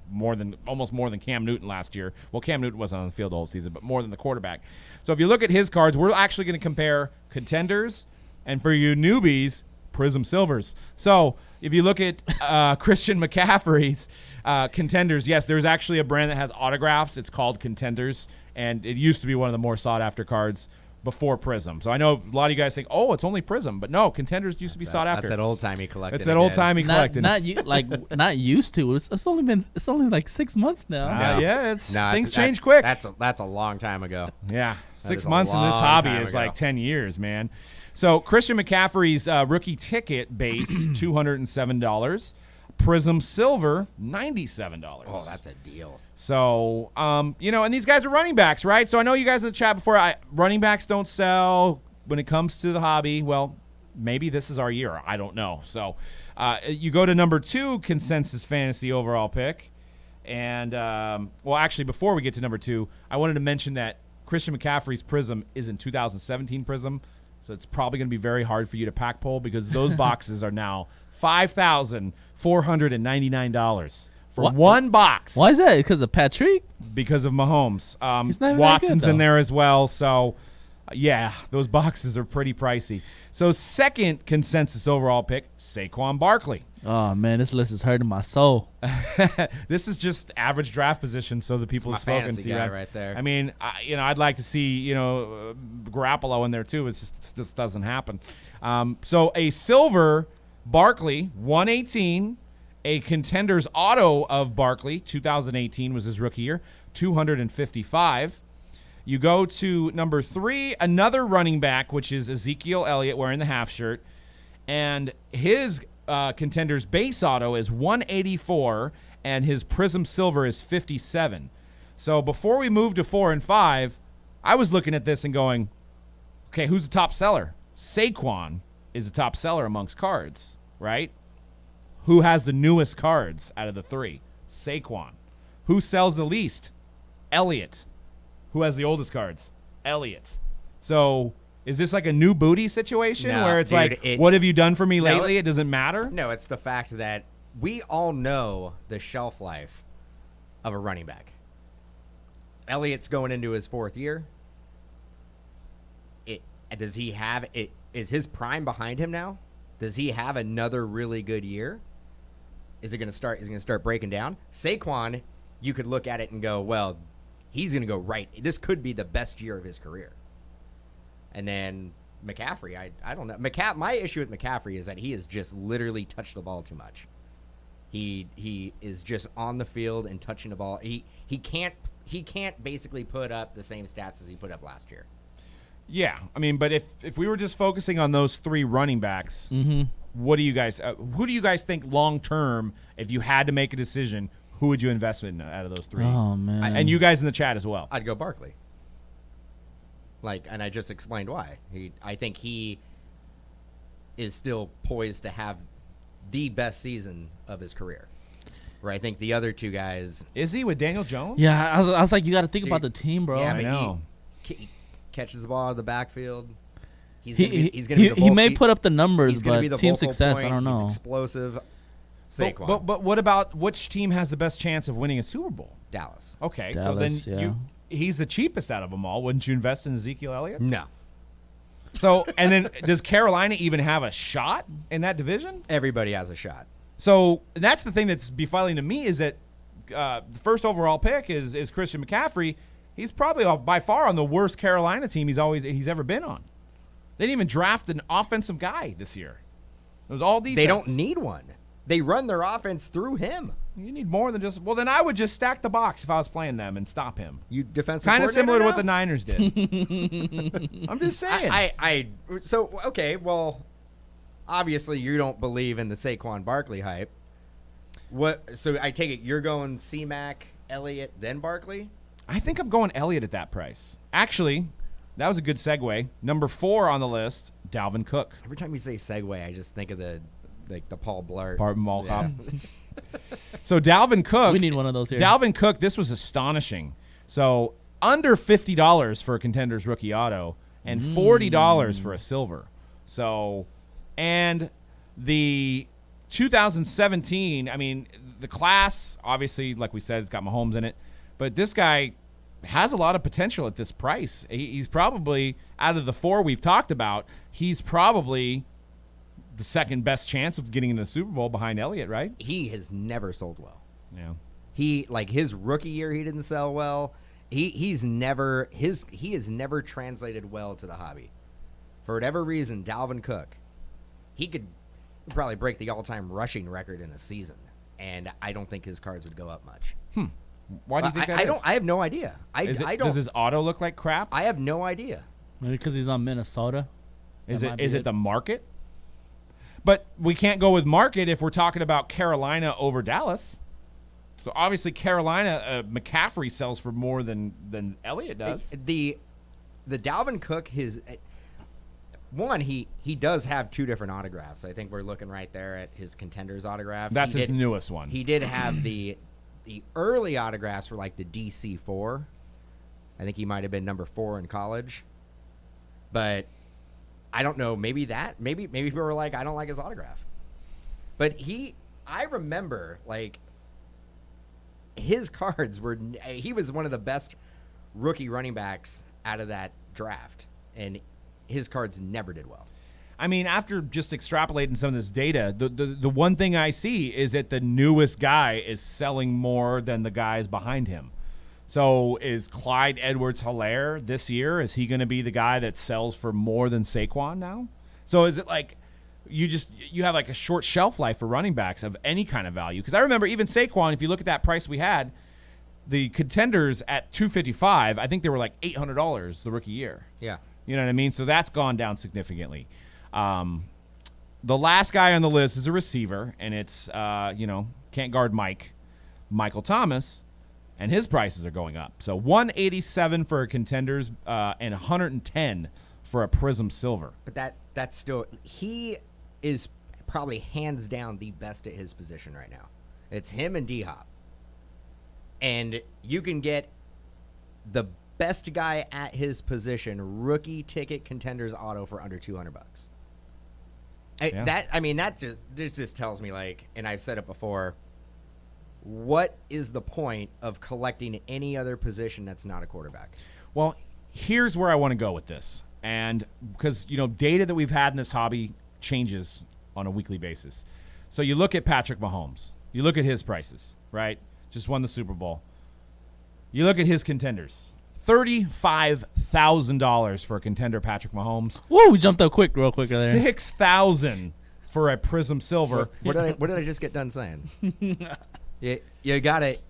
S3: almost more than Cam Newton last year. Well, Cam Newton wasn't on the field the whole season, but more than the quarterback. So if you look at his cards, we're actually going to compare contenders, and for you newbies, Prism Silvers. So if you look at Christian McCaffrey's contenders, yes, there's actually a brand that has autographs. It's called Contenders, and it used to be one of the more sought after cards before Prism. So I know a lot of you guys think, oh, it's only Prism, but no, Contenders used to be sought after.
S5: That's that old timey collecting.
S3: It's that old timey collecting.
S1: Not used to. It's only like 6 months now.
S3: Yeah, things change
S5: that,
S3: quick.
S5: That's a long time ago.
S3: Yeah,
S5: That
S3: 6
S5: is a
S3: months in this
S5: long
S3: hobby
S5: time
S3: is
S5: ago.
S3: like 10 years, man. So Christian McCaffrey's rookie ticket base, $207. Prism Silver, $97.
S5: Oh, that's a deal.
S3: So, and these guys are running backs, right? So I know you guys in the chat before, running backs don't sell when it comes to the hobby. Well, maybe this is our year. I don't know. So you go to number 2, consensus fantasy overall pick. And, actually, before we get to number 2, I wanted to mention that Christian McCaffrey's Prism is in 2017 Prism. So it's probably going to be very hard for you to pack pull because those boxes are now $5,499 for one box.
S1: Why is that? Because of Patrick?
S3: Because of Mahomes.
S1: He's not even that
S3: Watson's
S1: good,
S3: in
S1: though.
S3: there as well. So, yeah, those boxes are pretty pricey. So second consensus overall pick, Saquon Barkley.
S1: Oh, man, this list is hurting my soul.
S3: This is just average draft position, so the people have
S5: It's my
S3: spoken
S5: fantasy
S3: to
S5: guy right there.
S3: I mean, I'd like to see Garoppolo in there too. It just doesn't happen. So a silver Barkley 118, a Contenders auto of Barkley 2018 was his rookie year 255. You go to number 3, another running back, which is Ezekiel Elliott wearing the half shirt, and his Contenders base auto is 184 and his Prism Silver is 57. So before we move to 4 and 5, I was looking at this and going, okay, who's the top seller? Saquon is the top seller amongst cards, right? Who has the newest cards out of the 3? Saquon. Who sells the least? Elliott. Who has the oldest cards? Elliott. So is this like a new booty situation
S5: No,
S3: where it's
S5: dude,
S3: like, what have you done for me
S5: No,
S3: lately? It doesn't matter?
S5: No, it's the fact that we all know the shelf life of a running back. Elliott's going into his 4th year. Does he have it? Is his prime behind him now? Does he have another really good year? Is it going to start? Is it going to start breaking down? Saquon, you could look at it and go, well, he's going to go right. This could be the best year of his career. And then McCaffrey, I don't know. My issue with McCaffrey is that he has just literally touched the ball too much. He is just on the field and touching the ball. He can't basically put up the same stats as he put up last year.
S3: Yeah, I mean, but if we were just focusing on those 3 running backs, what do you guys? Who do you guys think long term? If you had to make a decision, who would you invest in out of those 3?
S1: Oh, man.
S3: And you guys in the chat as well.
S5: I'd go Barkley. And I just explained why. I think he is still poised to have the best season of his career. Where I think the other 2 guys.
S3: Is he with Daniel Jones?
S1: Yeah, I was like, you got to think
S5: Dude,
S1: about the team, bro.
S5: Yeah,
S3: I
S5: but
S3: know.
S5: He catches the ball out of the backfield. He's
S1: He
S5: going to be the
S1: he may put up the numbers,
S5: he's gonna be
S1: but
S5: the
S1: team
S5: vocal
S1: success,
S5: point.
S1: I don't know.
S5: He's explosive. Saquon.
S3: But what about which team has the best chance of winning a Super Bowl?
S5: Dallas.
S3: Okay,
S1: Dallas,
S3: so then
S1: yeah.
S3: he's the cheapest out of them all. Wouldn't you invest in Ezekiel Elliott?
S5: No.
S3: So, and then does Carolina even have a shot in that division?
S5: Everybody has a shot.
S3: So that's the thing that's befuddling to me is that the first overall pick is Christian McCaffrey. He's probably by far on the worst Carolina team he's ever been on. They didn't even draft an offensive guy this year. It was all defense.
S5: They don't need one. They run their offense through him.
S3: You need more than just. Well, then I would just stack the box if I was playing them and stop him.
S5: You defensive
S3: Kind of similar to what the
S5: coordinator
S3: Niners did. I'm just saying.
S5: So okay, well, obviously you don't believe in the Saquon Barkley hype. What? So I take it you're going C-Mac, Elliott, then Barkley?
S3: I think I'm going Elliott at that price. Actually, that was a good segue. Number 4 on the list, Dalvin Cook.
S5: Every time you say segue, I just think of the Paul Blart.
S3: Bart Malcom. So Dalvin Cook.
S1: We need one of those here.
S3: Dalvin Cook, this was astonishing. So under $50 for a Contenders rookie auto and $40 for a silver. So, and the 2017, I mean, the class, obviously, like we said, it's got Mahomes in it. But this guy has a lot of potential at this price. He's probably, out of the 4 we've talked about, he's probably the second best chance of getting into the Super Bowl behind Elliott, right?
S5: He has never sold well.
S3: Yeah.
S5: His rookie year, he didn't sell well. He has never translated well to the hobby. For whatever reason, Dalvin Cook, he could probably break the all-time rushing record in a season, and I don't think his cards would go up much.
S3: Why do you think that
S5: I
S3: is?
S5: don't. I have no idea. I don't.
S3: Does his auto look like crap?
S5: I have no idea.
S1: Maybe because he's on Minnesota.
S3: Is it the market? But we can't go with market if we're talking about Carolina over Dallas. So obviously Carolina, McCaffrey sells for more than Elliott does.
S5: The Dalvin Cook, he does have 2 different autographs. I think we're looking right there at his Contenders autograph.
S3: That's his newest one.
S5: He did have the early autographs for like the DC4. I think he might have been number 4 in college. But I don't know. Maybe people were like, I don't like his autograph. But I remember like his cards he was one of the best rookie running backs out of that draft, and his cards never did well.
S3: I mean, after just extrapolating some of this data, the one thing I see is that the newest guy is selling more than the guys behind him. So is Clyde Edwards-Helaire this year, is he going to be the guy that sells for more than Saquon now? So is it like you have like a short shelf life for running backs of any kind of value? Because I remember even Saquon, if you look at that price we had, the Contenders at $255, I think they were like $800 the rookie year.
S5: Yeah.
S3: You know what I mean? So that's gone down significantly. The last guy on the list is a receiver, and it's, can't guard Michael Thomas, and his prices are going up. So $187 for a Contenders and $110 for a Prism Silver.
S5: But that's still, he is probably hands down the best at his position right now. It's him and D-Hop. And you can get the best guy at his position, rookie ticket Contenders auto for under $200.
S3: Yeah.
S5: That just tells me, like, and I've said it before, what is the point of collecting any other position that's not a quarterback?
S3: Well, here's where I want to go with this. And because, data that we've had in this hobby changes on a weekly basis. So you look at Patrick Mahomes. You look at his prices, right? Just won the Super Bowl. You look at his Contenders. $35,000 for a contender, Patrick Mahomes.
S1: Whoa, we jumped up real quick there.
S3: $6,000 for a Prism Silver.
S5: What did I just get done saying? You got it.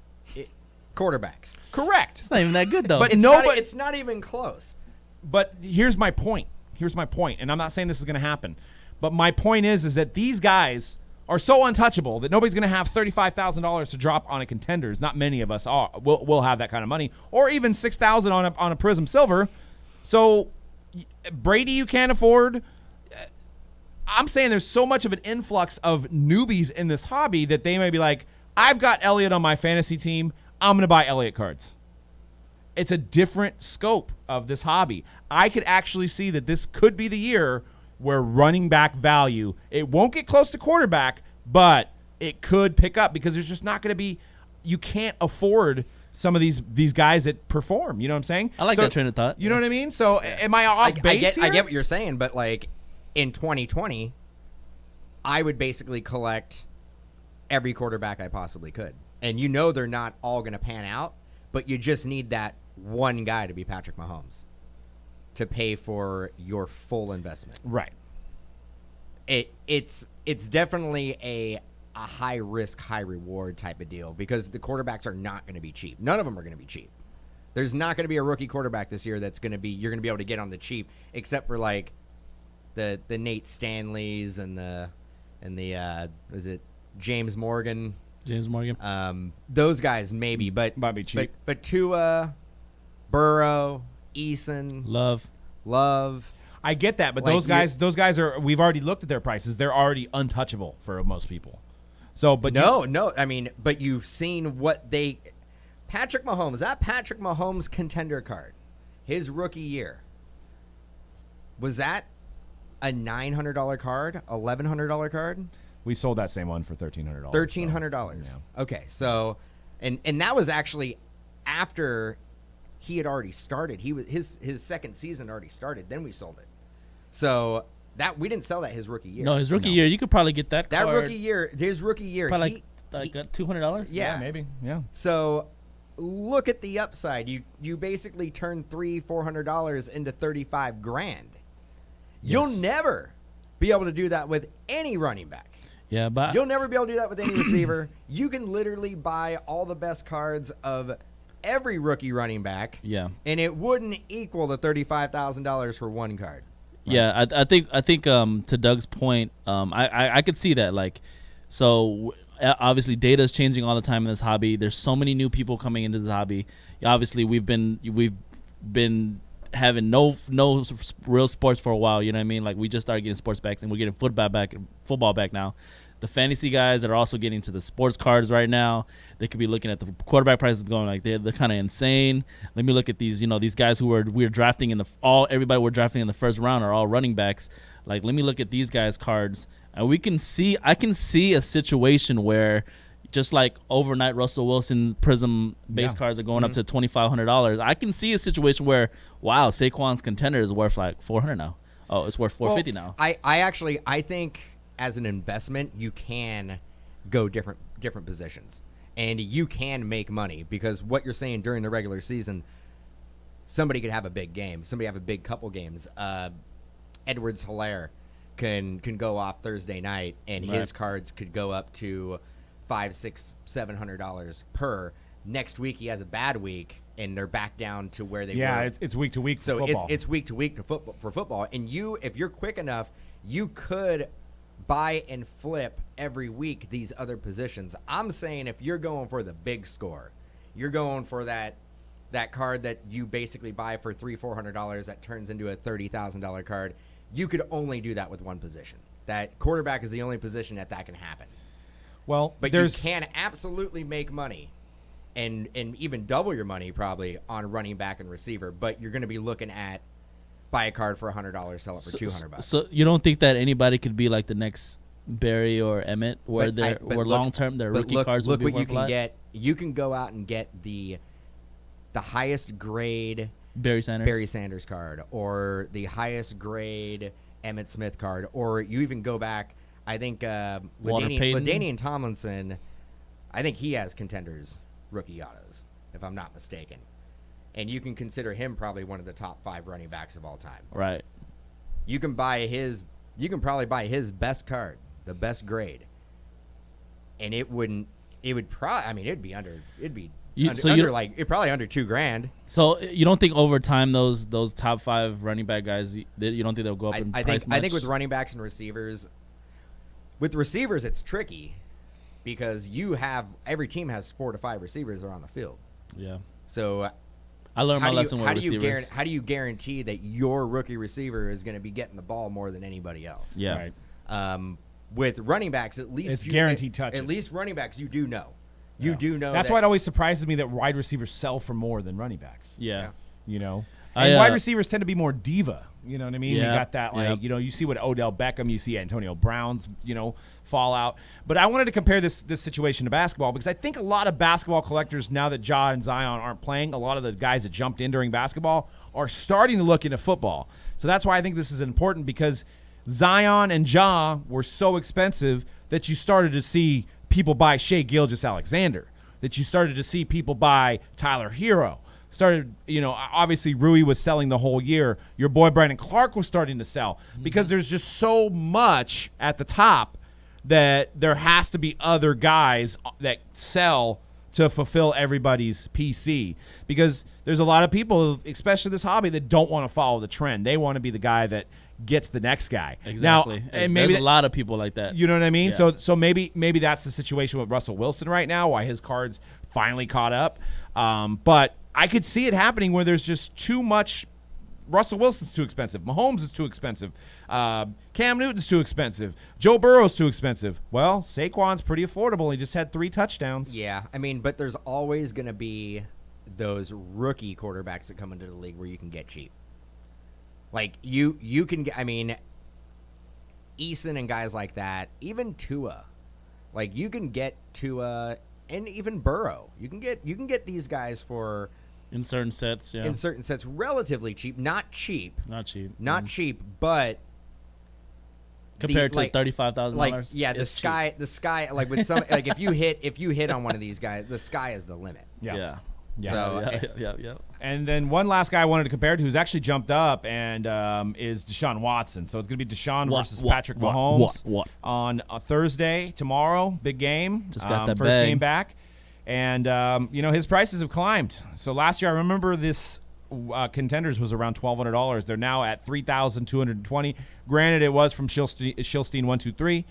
S5: Quarterbacks.
S3: Correct.
S1: It's not even that good though.
S3: But
S5: It's not even close.
S3: But here's my point. And I'm not saying this is going to happen. But my point is that these guys are so untouchable that nobody's going to have $35,000 to drop on a Contenders. Not many of us will have that kind of money, or even $6,000 on a Prism Silver. So Brady, you can't afford. I'm saying there's so much of an influx of newbies in this hobby that they may be like, I've got Elliott on my fantasy team. I'm going to buy Elliott cards. It's a different scope of this hobby. I could actually see that this could be the year where running back value, it won't get close to quarterback, but it could pick up because there's just not going to be, you can't afford some of these guys that perform. You know what I'm saying?
S1: I like that train of thought.
S3: You know what I mean? So am I off base here?
S5: I get what you're saying, but like in 2020, I would basically collect every quarterback I possibly could. And they're not all going to pan out, but you just need that one guy to be Patrick Mahomes to pay for your full investment.
S3: Right.
S5: It's definitely a high risk, high reward type of deal because the quarterbacks are not going to be cheap. None of them are going to be cheap. There's not going to be a rookie quarterback this year that's going to be you're going to be able to get on the cheap, except for like the Nate Stanleys and the is it James Morgan?
S1: James Morgan.
S5: Those guys maybe, but
S3: Might be cheap.
S5: But Tua, Burrow, Eason, Love.
S3: I get that, but
S5: Like,
S3: those guys are. We've already looked at their prices. They're already untouchable for most people. So, but
S5: No. I mean, but you've seen what Patrick Mahomes. That Patrick Mahomes contender card, his rookie year. Was that a $900 card? $1,100 card?
S3: we sold that same one for $1,300.
S5: $1,300.
S3: So,
S5: Okay, so and that was actually after he had already started. He was his second season already started. Then we sold it. So that we didn't sell that his rookie year.
S1: No, his rookie year, you could probably get that
S5: That
S1: card
S5: rookie year, his rookie year,
S1: probably like $200.
S5: yeah,
S3: maybe. Yeah.
S5: So look at the upside. You basically turn $300-$400 into $35,000. You'll
S1: Yes.
S5: never be able to do that with any running back.
S1: Yeah, but
S5: You'll never be able to do that with any receiver. You can literally buy all the best cards of every rookie running back,
S1: yeah.
S5: and it wouldn't equal the $35,000 for one card.
S1: Yeah, I think to Doug's point, I could see that. Like, so obviously data is changing all the time in this hobby. There's so many new people coming into this hobby. Obviously, we've been having no real sports for a while. You know what I mean? Like, we just started getting sports backs, and we're getting football back now. The fantasy guys that are also getting to the sports cards right now, they could be looking at the quarterback prices going like they're kind of insane. Let me look at these, these guys who we're drafting in everybody we're drafting in the first round are all running backs. Like, let me look at these guys' cards, and I can see a situation where just like overnight Russell Wilson Prism base cards are going up to $2,500. I can see a situation where, wow, Saquon's contender is worth like $400 now. Oh, it's worth $450 now.
S5: I think as an investment, you can go different positions, and you can make money, because what you're saying during the regular season, somebody could have a big game, somebody have a big couple games. Edwards-Helaire can go off Thursday night, and his cards could go up to $500, $600, $700 per. Next week he has a bad week, and they're back down to where they were.
S3: Yeah, it's week to week.
S5: So
S3: for football.
S5: it's week to week for football, and if you're quick enough, you could buy and flip every week these other positions. I'm saying if you're going for the big score, you're going for that card that you basically buy for $300-$400 that turns into a $30,000 card. You could only do that with one position. That quarterback is the only position that can happen.
S3: Well,
S5: But you can absolutely make money and even double your money probably on running back and receiver, but you're going to be looking at buy a card for $100, sell it for $200.
S1: So you don't think that anybody could be like the next Barry or Emmett, where long term their rookie cards would be
S5: look
S1: worth
S5: what you can get. You can go out and get the highest grade
S1: Barry
S5: Sanders card, or the highest grade Emmitt Smith card, or you even go back. I think LaDainian Tomlinson, I think he has contenders rookie autos, if I'm not mistaken. And you can consider him probably one of the top 5 running backs of all time.
S1: Right.
S5: You can probably buy his best card, the best grade, and it'd be probably under $2,000.
S1: So you don't think over time those top 5 running back guys, you don't think they'll go up in price much?
S5: I think with running backs and receivers, it's tricky because every team has 4 to 5 receivers on the field.
S1: Yeah.
S5: So
S1: I learned my lesson with receivers.
S5: How do you guarantee that your rookie receiver is going to be getting the ball more than anybody else?
S1: Yeah.
S3: Right.
S5: With running backs, at least
S3: it's guaranteed touches.
S5: At least running backs, you do know. You do know.
S3: That's why it always surprises me that wide receivers sell for more than running backs.
S1: Yeah.
S3: And wide receivers tend to be more diva. You know what I mean?
S1: Yeah.
S3: You got that, you see what Odell Beckham, you see Antonio Brown's, fallout. But I wanted to compare this situation to basketball, because I think a lot of basketball collectors, now that Ja and Zion aren't playing, a lot of the guys that jumped in during basketball are starting to look into football. So that's why I think this is important, because Zion and Ja were so expensive that you started to see people buy Shai Gilgeous-Alexander, that you started to see people buy Tyler Hero. Obviously Rui was selling the whole year. Your boy Brandon Clark was starting to sell, because there's just so much at the top that there has to be other guys that sell to fulfill everybody's PC, because there's a lot of people, especially this hobby, that don't want to follow the trend. They want to be the guy that gets the next guy.
S1: Exactly.
S3: Now, and maybe
S1: there's a lot of people like that.
S3: You know what I mean?
S1: Yeah.
S3: So maybe that's the situation with Russell Wilson right now, why his cards finally caught up. But I could see it happening where there's just too much. Russell Wilson's too expensive. Mahomes is too expensive. Cam Newton's too expensive. Joe Burrow's too expensive. Well, Saquon's pretty affordable. He just had 3 touchdowns.
S5: Yeah, but there's always going to be those rookie quarterbacks that come into the league where you can get cheap. Like, you can get, Eason and guys like that, even Tua. Like, you can get Tua and even Burrow. You can get these guys for,
S1: in certain sets,
S5: relatively cheap. Not cheap, but
S1: compared to $35,000.
S5: Like, yeah, the sky, like with some, like if you hit on one of these guys, the sky is the limit.
S3: Yeah.
S5: So
S1: yeah.
S3: And then one last guy I wanted to compare to who's actually jumped up and is Deshaun Watson. So it's going to be Deshaun versus Patrick Mahomes on Thursday, tomorrow. Big game.
S1: Just got that
S3: first
S1: bag.
S3: game back. And, his prices have climbed. So last year, I remember this Contenders was around $1,200. They're now at $3,220. Granted, it was from Shilstein 123.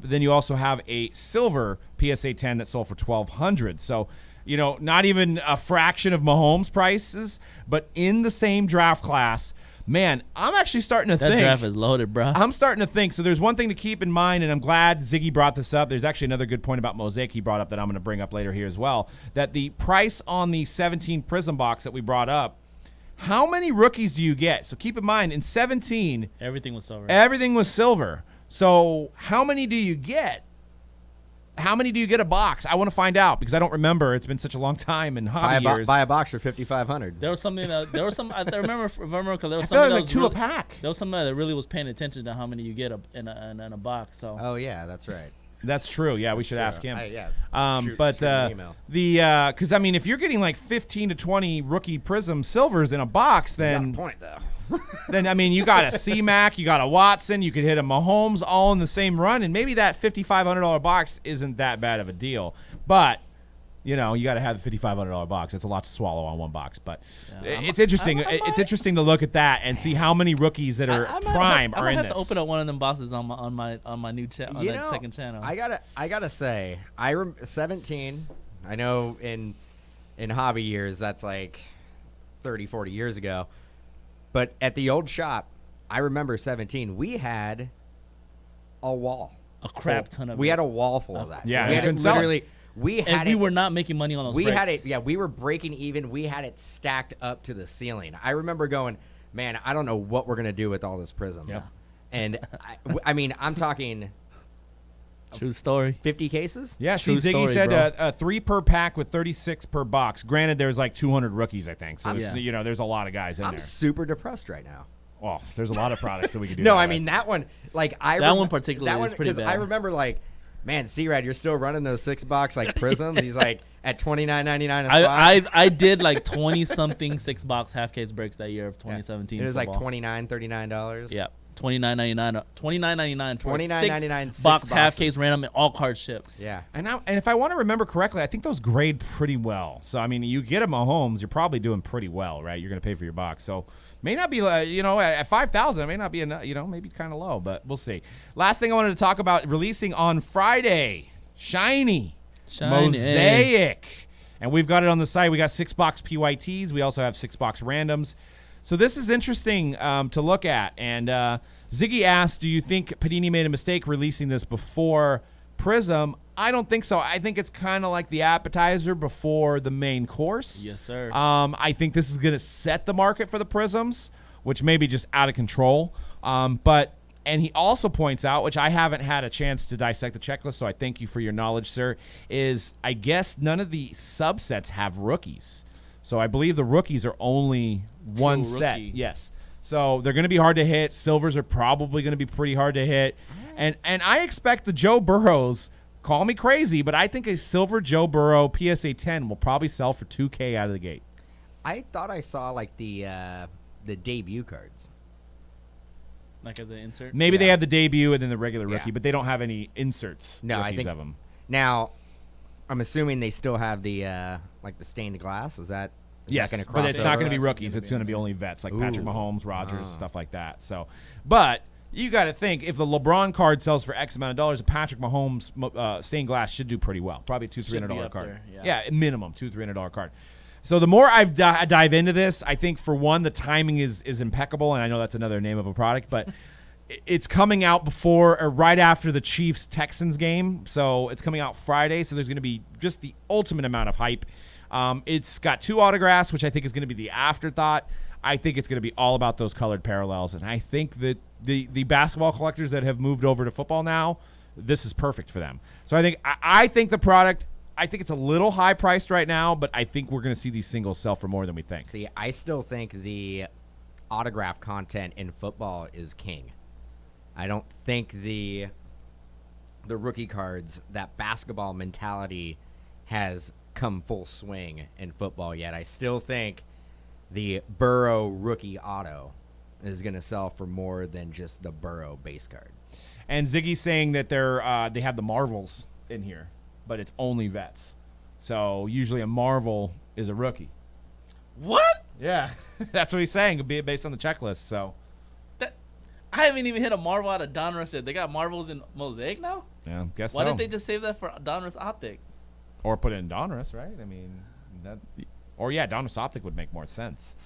S3: Then you also have a silver PSA 10 that sold for $1,200. So, not even a fraction of Mahomes' prices, but in the same draft class. Man, I'm actually starting to think.
S1: That draft is loaded, bro.
S3: I'm starting to think. So there's one thing to keep in mind, and I'm glad Ziggy brought this up. There's actually another good point about Mosaic he brought up that I'm going to bring up later here as well, that the price on the 17 Prism box that we brought up, how many rookies do you get? So keep in mind, in 17,
S1: everything was silver.
S3: everything was silver. So how many do you get? How many do you get a box? I want to find out because I don't remember. It's been such a long time in hobby years.
S5: Buy a box for $5,500.
S1: There was something that I remember. If I remember, there was
S3: I feel
S1: something
S3: like
S1: that was
S3: two
S1: really,
S3: a pack.
S1: There was somebody that really was paying attention to how many you get in a box. So
S5: Oh yeah, that's right.
S3: That's true. Yeah, we should
S5: True.
S3: ask him.
S5: Shoot
S3: But
S5: him an email.
S3: because if you're getting like 15 to 20 rookie Prism silvers in a box,
S5: He's got a
S3: then
S5: point though.
S3: you got a C-Mac, you got a Watson, you could hit a Mahomes all in the same run, and maybe that $5,500 box isn't that bad of a deal. But you got to have the $5,500 box. It's a lot to swallow on one box, but it's interesting. It's interesting to look at that and see how many rookies that are prime are in
S1: I might
S3: this.
S1: have to open up one of them boxes on my new channel, that second channel.
S5: I gotta say, 17. I know in hobby years that's like 30, 40 years ago, but at the old shop, I remember 17. We had a wall,
S1: a crap ton of.
S5: We
S1: it.
S5: had a wall full of that.
S3: Yeah,
S5: we
S3: you
S5: had
S3: couldn't
S5: it
S3: sell it.
S5: literally. We had
S1: and
S5: it.
S1: we were not making money on those.
S5: We
S1: bricks.
S5: had it. Yeah, we were breaking even. We had it stacked up to the ceiling. I remember going, man, I don't know what we're gonna do with all this Prism.
S1: Yeah.
S5: And I'm talking
S1: True story.
S5: 50 cases.
S3: Yeah,
S1: True
S3: see, Ziggy
S1: story,
S3: said
S1: bro.
S3: 3 per pack with 36 per box. Granted, there's like 200 rookies, I think. So,
S1: Yeah.
S3: there's a lot of guys in
S5: I'm
S3: there.
S5: super depressed right now.
S3: Well, there's a lot of products that we could do.
S5: No,
S3: that
S5: I
S3: with.
S5: mean that one. Like
S1: That one particularly is pretty
S5: 'cause
S1: bad.
S5: I remember like, man, C-Rad, you're still running those 6-box like Prisms. He's like at $29.99 a spot.
S1: I did like 20 something 6-box half case breaks that year of 2017.
S5: It was like
S1: football.
S5: $29, $39.
S1: Yeah. $29.99 for a
S5: $29.99
S1: 6 box
S5: six
S1: half
S5: boxes.
S1: case random and all card ship.
S5: Yeah.
S3: And if I want to remember correctly, I think those grade pretty well. So, I mean, you get a Mahomes, you're probably doing pretty well, right? You're going to pay for your box. So, may not be, at 5,000, it may not be, maybe kind of low, but we'll see. Last thing I wanted to talk about, releasing on Friday, Shiny. Mosaic. And we've got it on the site. We got 6-box PYTs. We also have 6-box randoms. So this is interesting to look at. And Ziggy asked, do you think Panini made a mistake releasing this before Prism? I don't think so. I think it's kind of like the appetizer before the main course.
S1: Yes, sir.
S3: I think this is going to set the market for the Prisms, which may be just out of control. And he also points out, which I haven't had a chance to dissect the checklist, so I thank you for your knowledge, sir, is I guess none of the subsets have rookies. So I believe the rookies are only one set.
S1: rookie.
S3: Yes. So they're going to be hard to hit. Silvers are probably going to be pretty hard to hit. And I expect the Joe Burrows, call me crazy, but I think a silver Joe Burrow PSA 10 will probably sell for $2,000 out of the gate.
S5: I thought I saw like the debut cards.
S1: Like as an insert.
S3: Maybe they
S5: Yeah.
S3: have the debut and then the regular rookie,
S5: Yeah.
S3: but they don't have any inserts.
S5: No, I
S3: rookies
S5: think
S3: of them.
S5: now. I'm assuming they still have the like the stained glass. Is that
S3: Yes,
S5: gonna
S3: but
S5: cross
S3: it's not
S5: over?
S3: going to be
S1: It's
S3: rookies.
S1: gonna
S3: It's
S1: be
S3: going to be only vets like Patrick
S5: Ooh.
S3: Mahomes, Rodgers,
S5: Ah.
S3: stuff like that. So, but you got to think if the LeBron card sells for X amount of dollars, a Patrick Mahomes stained glass should do pretty well. Probably a $200-$300
S1: up
S3: card.
S1: there,
S3: Yeah, minimum $200-$300 card. So the more I dive into this, I think for one, the timing is impeccable, and I know that's another name of a product, but it's coming out before or right after the Chiefs-Texans game. So it's coming out Friday, so there's going to be just the ultimate amount of hype. It's got 2 autographs, which I think is going to be the afterthought. I think it's going to be all about those colored parallels, and I think that the basketball collectors that have moved over to football now, this is perfect for them. So I think the product, I think it's a little high priced right now, but I think we're going to see these singles sell for more than we think.
S5: See, I still think the autograph content in football is king. I don't think the rookie cards, that basketball mentality has come full swing in football yet. I still think the Burrow rookie auto is going to sell for more than just the Burrow base card.
S3: And Ziggy's saying that they have the Marvels in here, but it's only vets. So usually a Marvel is a rookie.
S1: What?
S3: Yeah, that's what he's saying, based on the checklist. So
S1: I haven't even hit a Marvel out of Donruss yet. They got Marvels in Mosaic now?
S3: yeah, guess
S1: Why
S3: so.
S1: didn't they just save that for Donruss Optic?
S3: Or put it in Donruss, right? I mean, Donruss Optic would make more sense.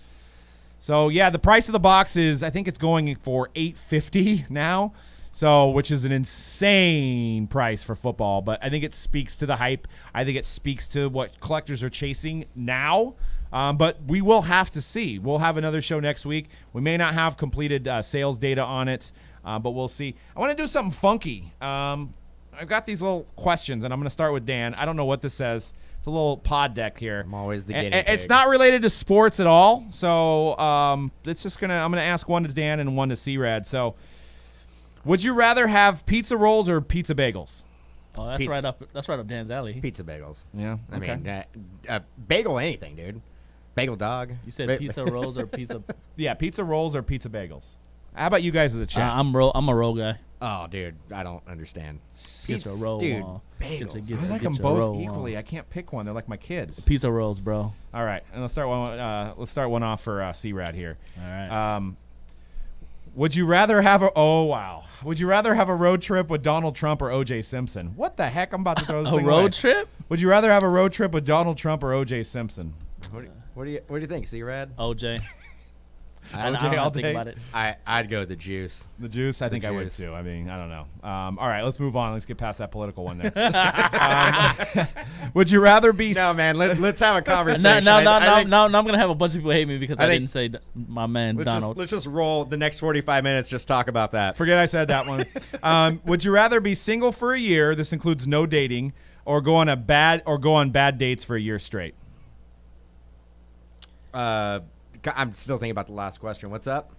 S3: So yeah, the price of the box is, I think it's going for $850 now. So, which is an insane price for football, but I think it speaks to the hype. I think it speaks to what collectors are chasing now. But we will have to see. We'll have another show next week. We may not have completed sales data on it, but we'll see. I want to do something funky. I've got these little questions, and I'm going to start with Dan. I don't know what this says. It's a little pod deck here.
S5: I'm always the
S3: And-
S5: guinea
S3: and It's
S5: pig.
S3: not related to sports at all. So it's just I'm gonna ask one to Dan and one to C-Rad. So, would you rather have pizza rolls or pizza bagels?
S1: Oh, that's
S5: Pizza.
S1: right up. That's right up Dan's alley.
S5: Pizza bagels.
S3: Yeah.
S5: I mean, bagel anything, dude. Bagel dog.
S1: You said pizza rolls or pizza?
S3: Yeah, pizza rolls or pizza bagels. How about you guys in the chat?
S1: I'm a roll guy.
S5: Oh, dude, I don't understand.
S1: Pizza roll.
S5: Dude,
S1: on.
S5: bagels.
S3: I like them both equally. I can't pick one. They're like my kids.
S1: Pizza rolls, bro.
S3: All right, and let's start one off for C-Rad here.
S1: All right.
S3: Would you rather have Would you rather have a road trip with Donald Trump or O.J. Simpson? What the heck? I'm about to throw this
S1: A
S3: thing
S1: road
S3: away.
S1: trip?
S3: Would you rather have a road trip with Donald Trump or O.J. Simpson?
S5: What do you think, C-Rad?
S1: OJ. I
S3: OJ
S1: don't
S3: all
S1: have to think
S3: day?
S1: about it.
S5: I'd go with the juice.
S3: The juice? I think I would
S5: juice.
S3: too. I mean, I don't know. All right, let's move on. Let's get past that political one there. Would you rather be
S5: No, man. Let's have a conversation.
S1: Now
S5: I think
S1: I'm gonna have a bunch of people hate me because I
S5: think-
S1: didn't say my man Donald.
S5: let's just roll the next 45 minutes. Just talk about that.
S3: Forget I said that one. Would you rather be single for a year? This includes no dating, or go on bad dates for a year straight.
S5: I'm still thinking about the last question. What's up?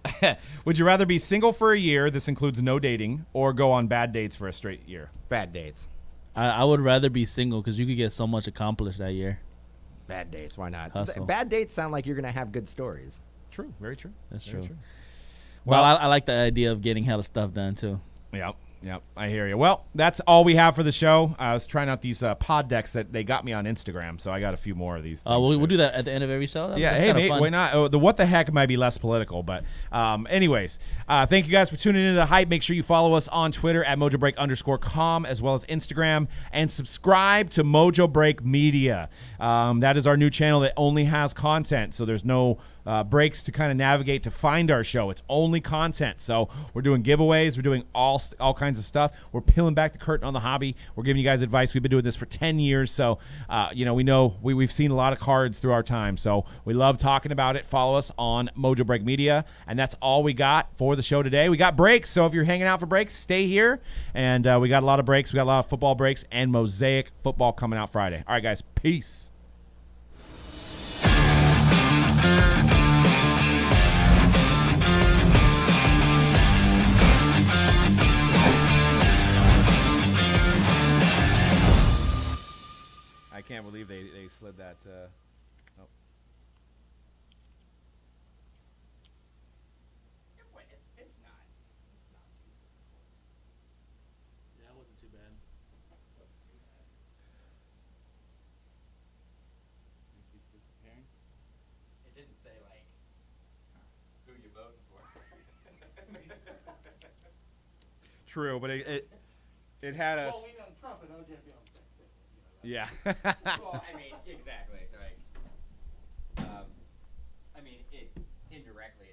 S3: Would you rather be single for a year? This includes no dating, or go on bad dates for a straight year.
S5: Bad dates.
S1: I would rather be single because you could get so much accomplished that year.
S5: Bad dates. Why not?
S1: Hustle.
S5: Bad dates sound like you're gonna have good stories.
S3: True. Very true.
S1: That's
S3: Very
S1: true. Well,
S3: Well-
S1: I like the idea of getting hella stuff done too.
S3: Yep. I hear you. Well, that's all we have for the show. I was trying out these pod decks that they got me on Instagram, so I got a few more of these.
S1: We'll do that at the end of every show.
S3: Yeah,
S1: That's
S3: hey,
S1: kinda
S3: mate,
S1: fun.
S3: why not? Oh, the what the heck might be less political, but anyways, thank you guys for tuning into the hype. Make sure you follow us on Twitter at Mojobreak_com as well as Instagram, and subscribe to Mojobreak Media. That is our new channel that only has content, so there's no breaks to kind of navigate to find our show. It's only content. So we're doing giveaways. We're doing all kinds of stuff. We're peeling back the curtain on the hobby. We're giving you guys advice. We've been doing this for 10 years. So, we've seen a lot of cards through our time. So we love talking about it. Follow us on Mojobreak Media. And that's all we got for the show today. We got breaks. So if you're hanging out for breaks, stay here. And we got a lot of breaks. We got a lot of football breaks and Mosaic football coming out Friday. All right, guys. Peace. I can't believe they slid that. Oh.
S5: It's not.
S1: Yeah, it wasn't too bad. He's disappearing.
S5: It didn't say like who you voting for.
S3: True, but it had us.
S4: Well, we on Trump and OJ be on the same thing.
S3: Yeah.
S5: Well, I mean, exactly. Like, indirectly,